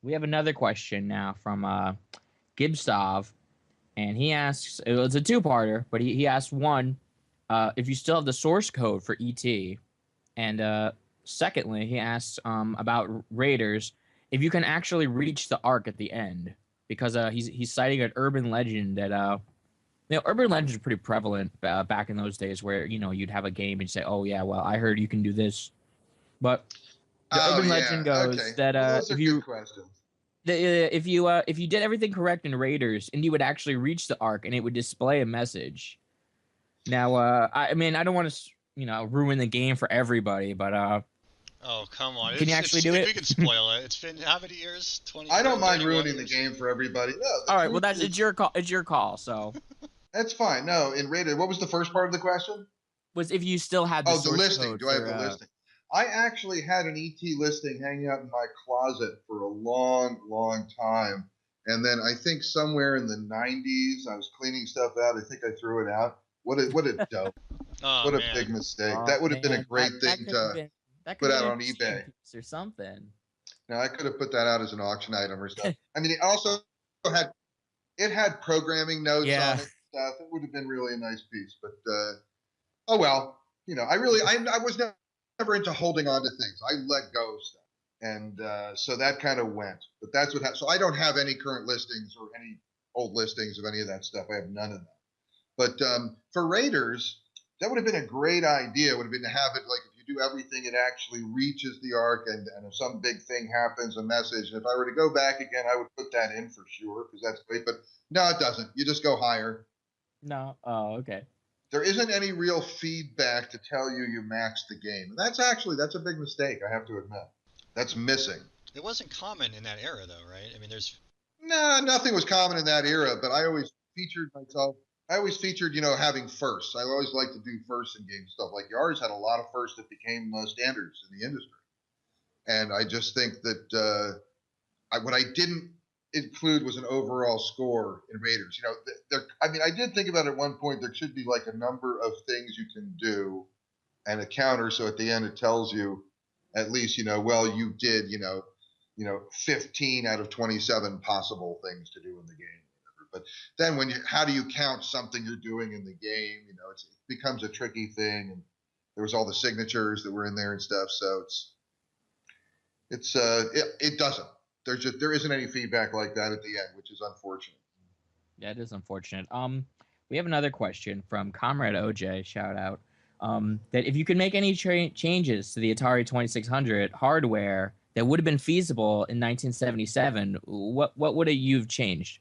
We have another question now from Gibstov, and he asks, it's a two-parter, but he asked one, if you still have the source code for ET, and secondly, he asks about Raiders, if you can actually reach the Ark at the end, because he's citing an urban legend that urban legends are pretty prevalent back in those days, where you'd have a game and you'd say, oh yeah, well I heard you can do this, but the urban legend goes that those are good questions. If you did everything correct in Raiders, and you would actually reach the Ark, and it would display a message. Now, I mean, I don't want to ruin the game for everybody, but oh, come on. Can you actually do it? We can spoil it. It's been how many years? 20. I don't mind ruining the game for everybody. No, all right, well it's your call. So That's fine. No, in Rated, what was the first part of the question? Was if you still had the the source listing. code Do I have for, the listing? I actually had an ET listing hanging out in my closet for a long, long time. And then I think somewhere in the 90s, I was cleaning stuff out. I think I threw it out. What a dope. Oh, What a man. big mistake. Oh, That would have been a man, great that thing could have to been that could put have out been a on museum eBay. piece or something. Now, I could have put that out as an auction item or stuff. I mean, it also had programming notes Yeah. on it and stuff. It would have been really a nice piece. But oh well. I was never into holding on to things. I let go of stuff. And so that kind of went. But that's what happened. So I don't have any current listings or any old listings of any of that stuff. I have none of that. But for Raiders, that would have been a great idea. Would have been to have it like if you do everything, it actually reaches the arc, and if some big thing happens, a message. And if I were to go back again, I would put that in for sure because that's great. But no, it doesn't. You just go higher. No. Oh, okay. There isn't any real feedback to tell you maxed the game. And that's a big mistake, I have to admit. That's missing. It wasn't common in that era, though, right? I mean, there's... No, nothing was common in that era, but I always featured myself. I always featured, having firsts. I always liked to do firsts in game stuff. Like yours had a lot of firsts that became standards in the industry. And I just think that what I didn't include was an overall score in Raiders. I did think about it at one point. There should be like a number of things you can do and a counter. So at the end, it tells you at least, well, you did, 15 out of 27 possible things to do in the game. But then how do you count something you're doing in the game? It becomes a tricky thing. And there was all the signatures that were in there and stuff. So it doesn't. There isn't any feedback like that at the end, which is unfortunate. Yeah, it is unfortunate. We have another question from Comrade OJ, shout out, that if you could make any changes to the Atari 2600 hardware that would have been feasible in 1977, what would you've changed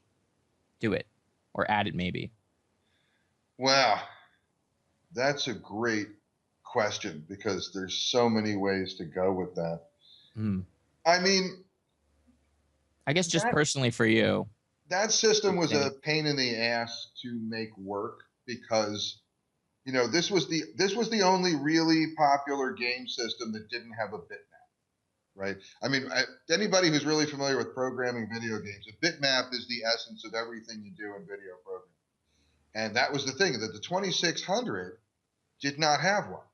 to it or added maybe? Wow, that's a great question because there's so many ways to go with that. I mean, I guess just personally for you. That system was a pain in the ass to make work because, this was the only really popular game system that didn't have a bitmap, right? I mean, anybody who's really familiar with programming video games, a bitmap is the essence of everything you do in video programming. And that was the thing, that the 2600 did not have one.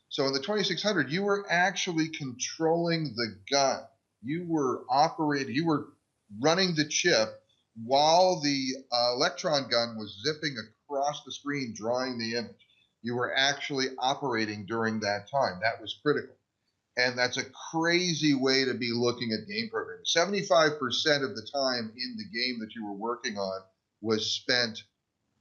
So in the 2600, you were actually controlling the gun. You were running the chip while the electron gun was zipping across the screen, drawing the image. You were actually operating during that time. That was critical. And that's a crazy way to be looking at game programming. 75% of the time in the game that you were working on was spent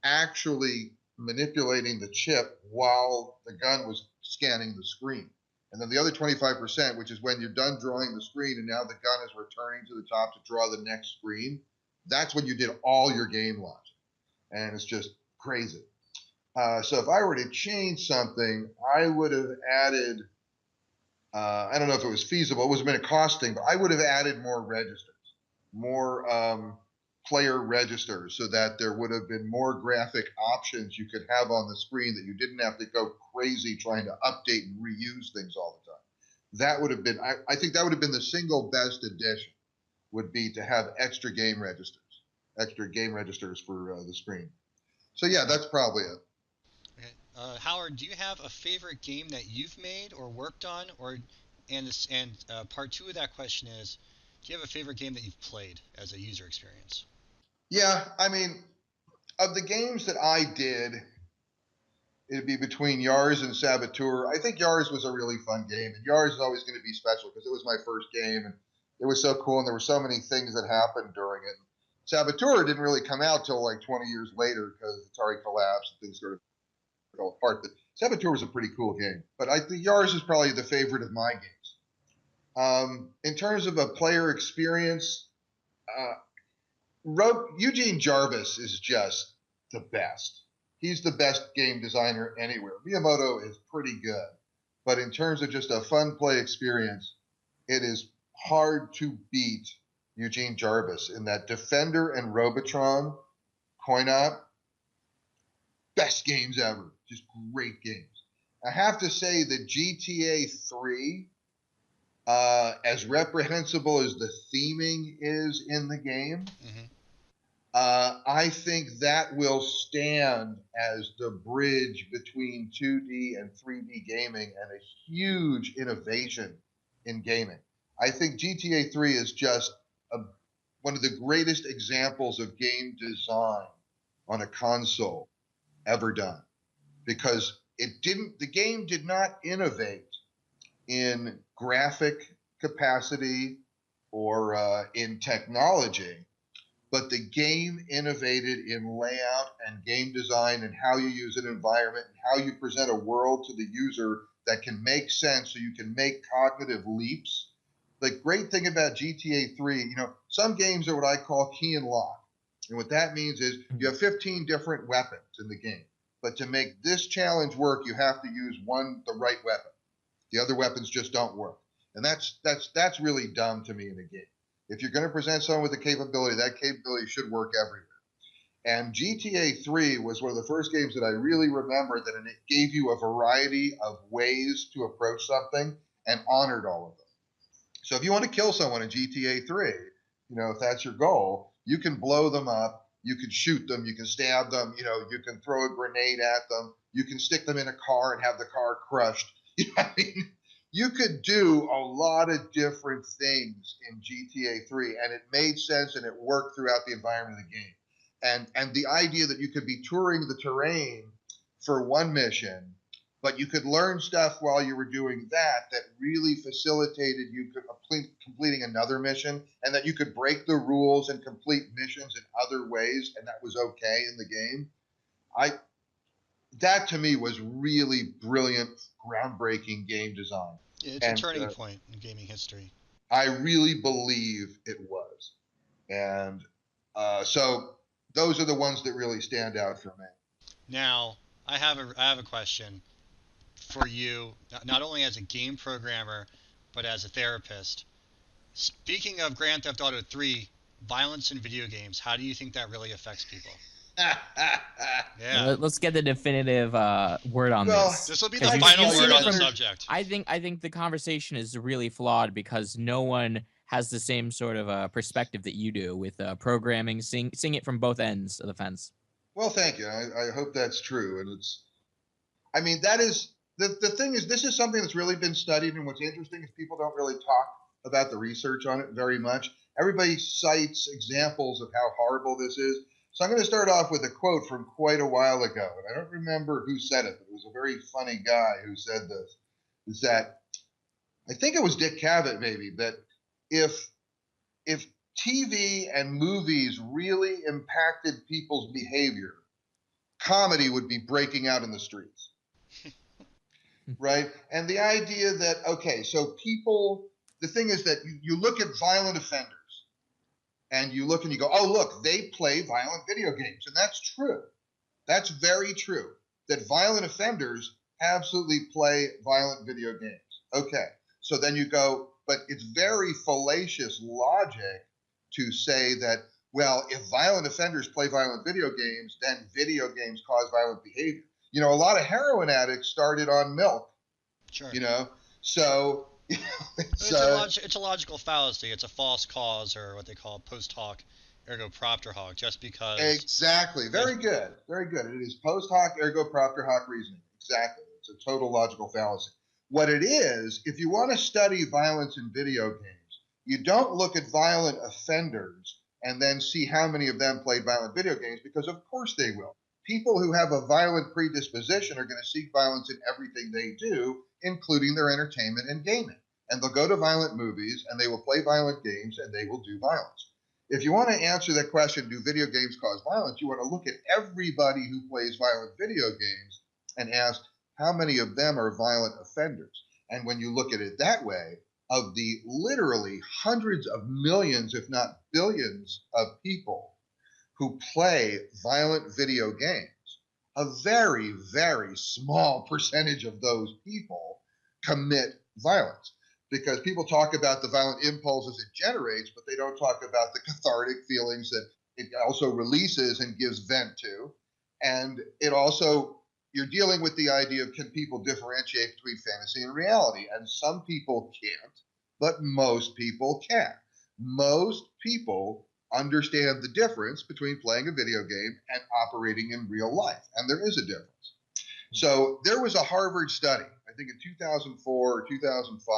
actually manipulating the chip while the gun was scanning the screen. And then the other 25%, which is when you're done drawing the screen and now the gun is returning to the top to draw the next screen, that's when you did all your game logic. And it's just crazy. So if I were to change something, I would have added, I don't know if it was feasible, it was been a cost thing, but I would have added more registers, more player registers, so that there would have been more graphic options you could have on the screen that you didn't have to go crazy trying to update and reuse things all the time. That would have been, I think that would have been the single best addition, would be to have extra game registers for the screen. So yeah, that's probably it. Okay. Howard, do you have a favorite game that you've made or worked on, and part two of that question is, do you have a favorite game that you've played as a user experience? Yeah, I mean, of the games that I did, it'd be between Yars and Saboteur. I think Yars was a really fun game, and Yars is always going to be special because it was my first game, and it was so cool, and there were so many things that happened during it. Saboteur didn't really come out till like 20 years later because Atari collapsed and things sort of fell apart. But Saboteur was a pretty cool game. But I think Yars is probably the favorite of my games. In terms of a player experience, Eugene Jarvis is just the best. He's the best game designer anywhere. Miyamoto is pretty good. But in terms of just a fun play experience, it is hard to beat Eugene Jarvis in that Defender and Robotron coin-op. best games ever. Just great games. I have to say that GTA 3, as reprehensible as the theming is in the game, I think that will stand as the bridge between 2D and 3D gaming and a huge innovation in gaming. I think GTA 3 is just one of the greatest examples of game design on a console ever done, because the game did not innovate in graphic capacity or in technology, but the game innovated in layout and game design and how you use an environment and how you present a world to the user that can make sense so you can make cognitive leaps. The great thing about GTA 3, some games are what I call key and lock. And what that means is you have 15 different weapons in the game. But to make this challenge work, you have to use the right weapon. The other weapons just don't work. And that's really dumb to me in a game. If you're going to present someone with a capability, that capability should work everywhere. And GTA 3 was one of the first games that I really remember that it gave you a variety of ways to approach something and honored all of them. So if you want to kill someone in GTA 3, if that's your goal, you can blow them up, you can shoot them, you can stab them, you can throw a grenade at them, you can stick them in a car and have the car crushed. You could do a lot of different things in GTA 3, and it made sense and it worked throughout the environment of the game. And the idea that you could be touring the terrain for one mission, but you could learn stuff while you were doing that really facilitated you completing another mission, and that you could break the rules and complete missions in other ways, and that was okay in the game. That to me was really brilliant, groundbreaking game design. It's a turning point in gaming history. I really believe it was. And so those are the ones that really stand out for me. Now, I have a question for you, not only as a game programmer, but as a therapist. Speaking of Grand Theft Auto 3, violence in video games, how do you think that really affects people? Yeah. Let's get the definitive word on this. This will be the final word on the subject. I think the conversation is really flawed because no one has the same sort of perspective that you do with programming, seeing it from both ends of the fence. Well, thank you. I hope that's true. And that is, the thing is, this is something that's really been studied, and what's interesting is people don't really talk about the research on it very much. Everybody cites examples of how horrible this is. So I'm going to start off with a quote from quite a while ago, and I don't remember who said it, but it was a very funny guy who said this, is that, I think it was Dick Cavett maybe, that if TV and movies really impacted people's behavior, comedy would be breaking out in the streets, right? And the idea that, okay, so the thing is that you look at violent offenders, and you look and you go, oh, look, they play violent video games. And that's true. That's very true, that violent offenders absolutely play violent video games. Okay. So then you go, but it's very fallacious logic to say that, well, if violent offenders play violent video games, then video games cause violent behavior. A lot of heroin addicts started on milk. Sure. So... it's a logical fallacy. It's a false cause, or what they call post hoc ergo propter hoc, just because. Exactly. Very good. Very good. It is post hoc ergo propter hoc reasoning. Exactly. It's a total logical fallacy. What it is, if you want to study violence in video games, you don't look at violent offenders and then see how many of them played violent video games, because of course they will. People who have a violent predisposition are going to seek violence in everything they do, including their entertainment and gaming. And they'll go to violent movies, and they will play violent games, and they will do violence. If you want to answer that question, do video games cause violence, you want to look at everybody who plays violent video games and ask how many of them are violent offenders. And when you look at it that way, of the literally hundreds of millions, if not billions, of people who play violent video games, a very, very small percentage of those people commit violence. Because people talk about the violent impulses it generates, but they don't talk about the cathartic feelings that it also releases and gives vent to. And it also, you're dealing with the idea of, can people differentiate between fantasy and reality? And some people can't, but most people can. Most people understand the difference between playing a video game and operating in real life. And there is a difference. So there was a Harvard study, I think in 2004 or 2005,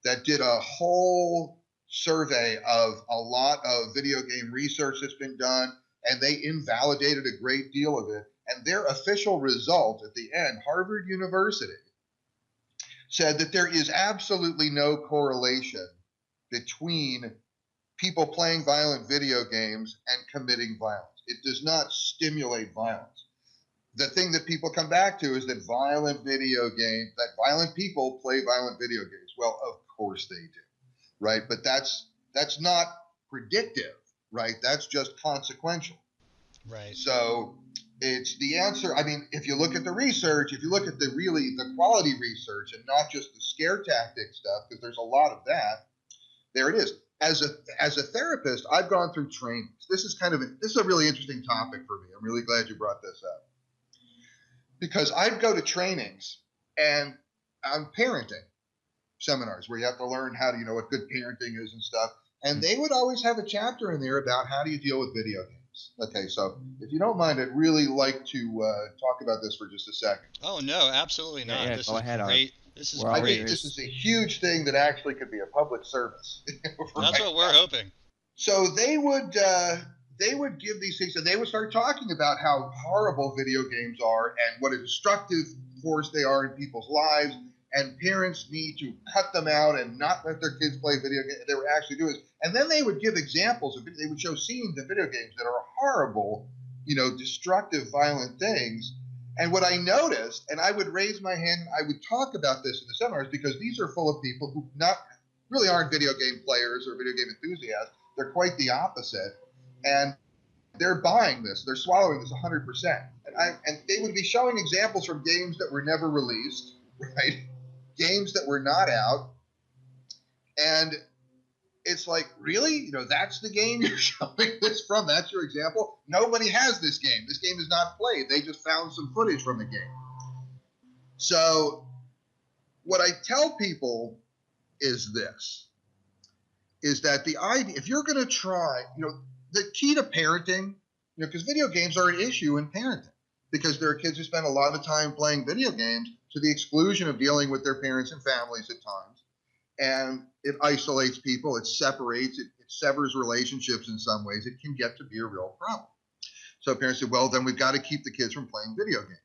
that did a whole survey of a lot of video game research that's been done, and they invalidated a great deal of it. And their official result at the end, Harvard University, said that there is absolutely no correlation between people playing violent video games and committing violence. It does not stimulate violence. The thing that people come back to is that violent people play violent video games. Well, of course they do, right? But that's not predictive, right? That's just consequential. Right. So it's the answer. I mean, if you look at the research, if you look at the quality research and not just the scare tactic stuff, because there's a lot of that, there it is. As a therapist, I've gone through trainings. This is a really interesting topic for me. I'm really glad you brought this up. Because I'd go to trainings and I'm parenting seminars where you have to learn how to, what good parenting is and stuff. And they would always have a chapter in there about how do you deal with video games. Okay, so if you don't mind, I'd really like to talk about this for just a second. Oh, no, absolutely not. Yeah, this go is ahead, great. This is I great. think this is a huge thing that actually could be a public service. That's what we're hoping. So they would give these things, and they would start talking about how horrible video games are and what a destructive force they are in people's lives, and parents need to cut them out and not let their kids play video games. They were actually doing this. And then they would give examples of it. They would show scenes in video games that are horrible, destructive, violent things. And what I noticed, and I would raise my hand, I would talk about this in the seminars, because these are full of people who really aren't video game players or video game enthusiasts. They're quite the opposite. And they're buying this. They're swallowing this 100%. And they would be showing examples from games that were never released, right? Games that were not out. And it's like, really? That's the game you're showing this from? That's your example? Nobody has this game. This game is not played. They just found some footage from the game. So what I tell people is this, is that the idea, if you're going to try, the key to parenting, because video games are an issue in parenting, because there are kids who spend a lot of time playing video games to the exclusion of dealing with their parents and families at times. And it isolates people, it separates, it severs relationships in some ways. It can get to be a real problem. So parents say, well, then we've got to keep the kids from playing video games.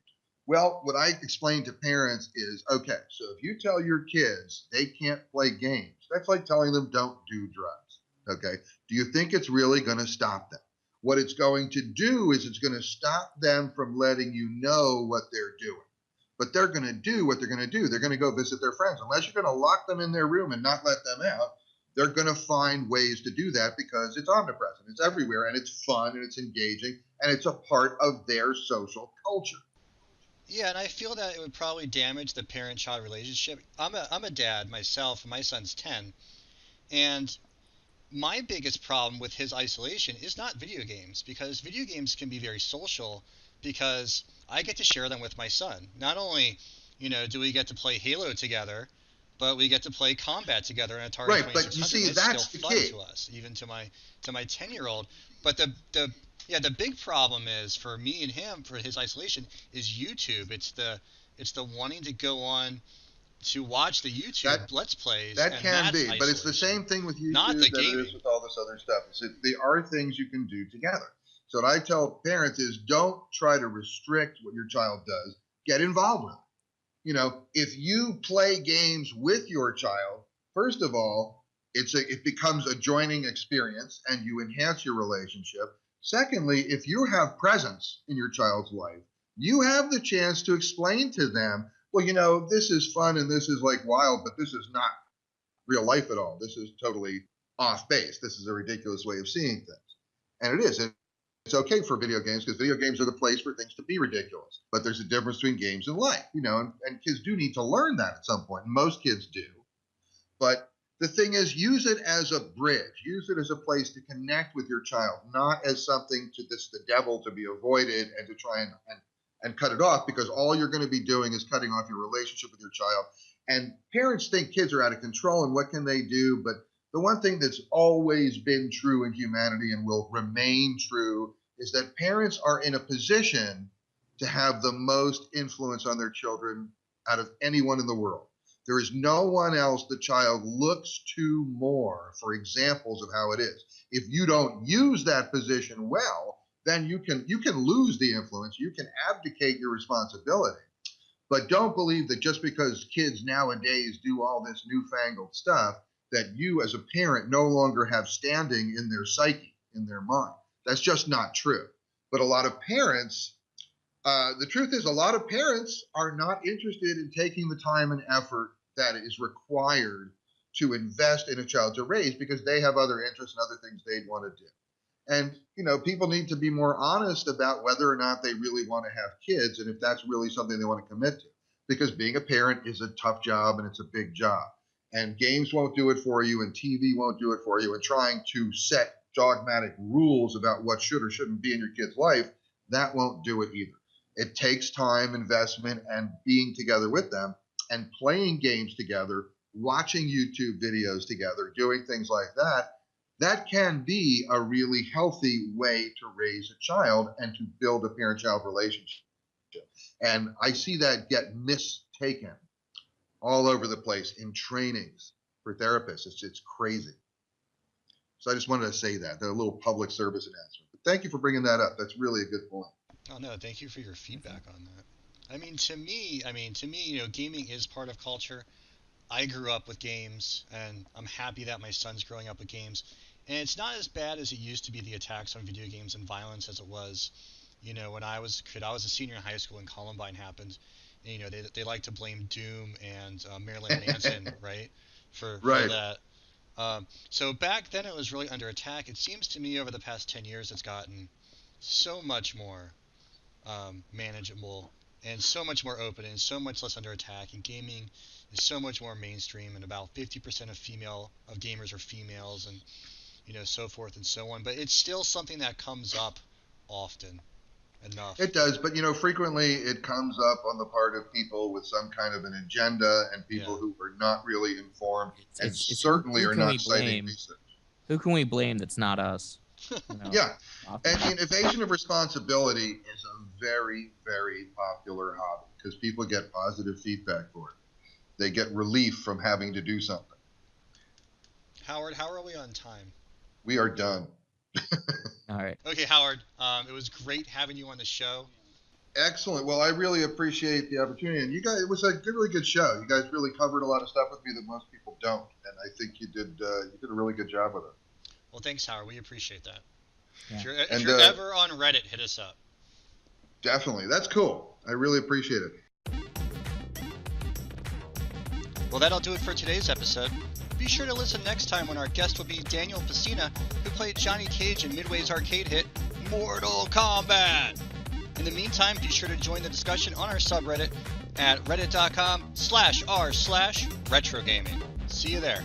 Well, what I explain to parents is, okay, so if you tell your kids they can't play games, that's like telling them don't do drugs, okay? Do you think it's really going to stop them? What it's going to do is it's going to stop them from letting you know what they're doing. But they're going to do what they're going to do. They're going to go visit their friends. Unless you're going to lock them in their room and not let them out, they're going to find ways to do that because it's omnipresent. It's everywhere, and it's fun, and it's engaging, and it's a part of their social culture. Yeah, and I feel that it would probably damage the parent-child relationship. I'm a dad myself, and my son's 10, and my biggest problem with his isolation is not video games, because video games can be very social, because I get to share them with my son. Not only, do we get to play Halo together, but we get to play combat together in Atari 2600. Right, but you see, that's the key. To us, even to my 10-year-old. But the big problem is for me and him, for his isolation, is YouTube. It's the wanting to go on to watch the YouTube Let's Plays. That can be, but it's the same thing with YouTube that it is with all this other stuff. There are things you can do together. So what I tell parents is, don't try to restrict what your child does. Get involved with it. If you play games with your child, first of all, it becomes a joining experience and you enhance your relationship. Secondly, if you have presence in your child's life, you have the chance to explain to them, well, this is fun and this is like wild, but this is not real life at all. This is totally off base. This is a ridiculous way of seeing things. And it is. It's okay for video games because video games are the place for things to be ridiculous. But there's a difference between games and life, and kids do need to learn that at some point. Most kids do. But The thing is, use it as a bridge. Use it as a place to connect with your child, not as something to this the devil to be avoided and to try and cut it off, because all you're going to be doing is cutting off your relationship with your child. And parents think kids are out of control and what can they do? But the one thing that's always been true in humanity and will remain true is that parents are in a position to have the most influence on their children out of anyone in the world. There is no one else the child looks to more for examples of how it is. If you don't use that position well, then you can lose the influence. You can abdicate your responsibility. But don't believe that just because kids nowadays do all this newfangled stuff, that you as a parent no longer have standing in their psyche, in their mind. That's just not true. But a lot of parents, the truth is a lot of parents are not interested in taking the time and effort that is required to invest in a child to raise, because they have other interests and other things they'd want to do. And, people need to be more honest about whether or not they really want to have kids and if that's really something they want to commit to. Because being a parent is a tough job and it's a big job. And games won't do it for you and TV won't do it for you. And trying to set dogmatic rules about what should or shouldn't be in your kid's life, that won't do it either. It takes time, investment, and being together with them and playing games together, watching YouTube videos together, doing things like that. That can be a really healthy way to raise a child and to build a parent-child relationship. And I see that get mistaken all over the place in trainings for therapists. It's crazy. So I just wanted to say that, a little public service announcement. But thank you for bringing that up. That's really a good point. Oh, no, thank you for your feedback on that. To me, gaming is part of culture. I grew up with games, and I'm happy that my son's growing up with games. And it's not as bad as it used to be, the attacks on video games and violence, as it was, when I was a kid. I was a senior in high school when Columbine happened. And, they like to blame Doom and Marilyn Manson, right, for that. So back then it was really under attack. It seems to me over the past 10 years it's gotten so much more manageable and so much more open and so much less under attack. And gaming is so much more mainstream, and about 50% of gamers are females, and so forth and so on. But it's still something that comes up often enough. It does, but frequently it comes up on the part of people with some kind of an agenda and people who are not really informed and certainly are not citing research. Who can we blame that's not us? Yeah. And evasion of responsibility is a very, very popular hobby because people get positive feedback for it. They get relief from having to do something. Howard, how are we on time? We are done. All right. Okay, Howard. It was great having you on the show. Excellent. Well, I really appreciate the opportunity. And you guys, it was a really good show. You guys really covered a lot of stuff with me that most people don't. And I think you did a really good job with it. Well, thanks, Howard. We appreciate that. Yeah. If you're ever on Reddit, hit us up. Definitely. That's cool. I really appreciate it. Well, that'll do it for today's episode. Be sure to listen next time when our guest will be Daniel Pacina, who played Johnny Cage in Midway's arcade hit, Mortal Kombat. In the meantime, be sure to join the discussion on our subreddit at reddit.com/r/retrogaming. See you there.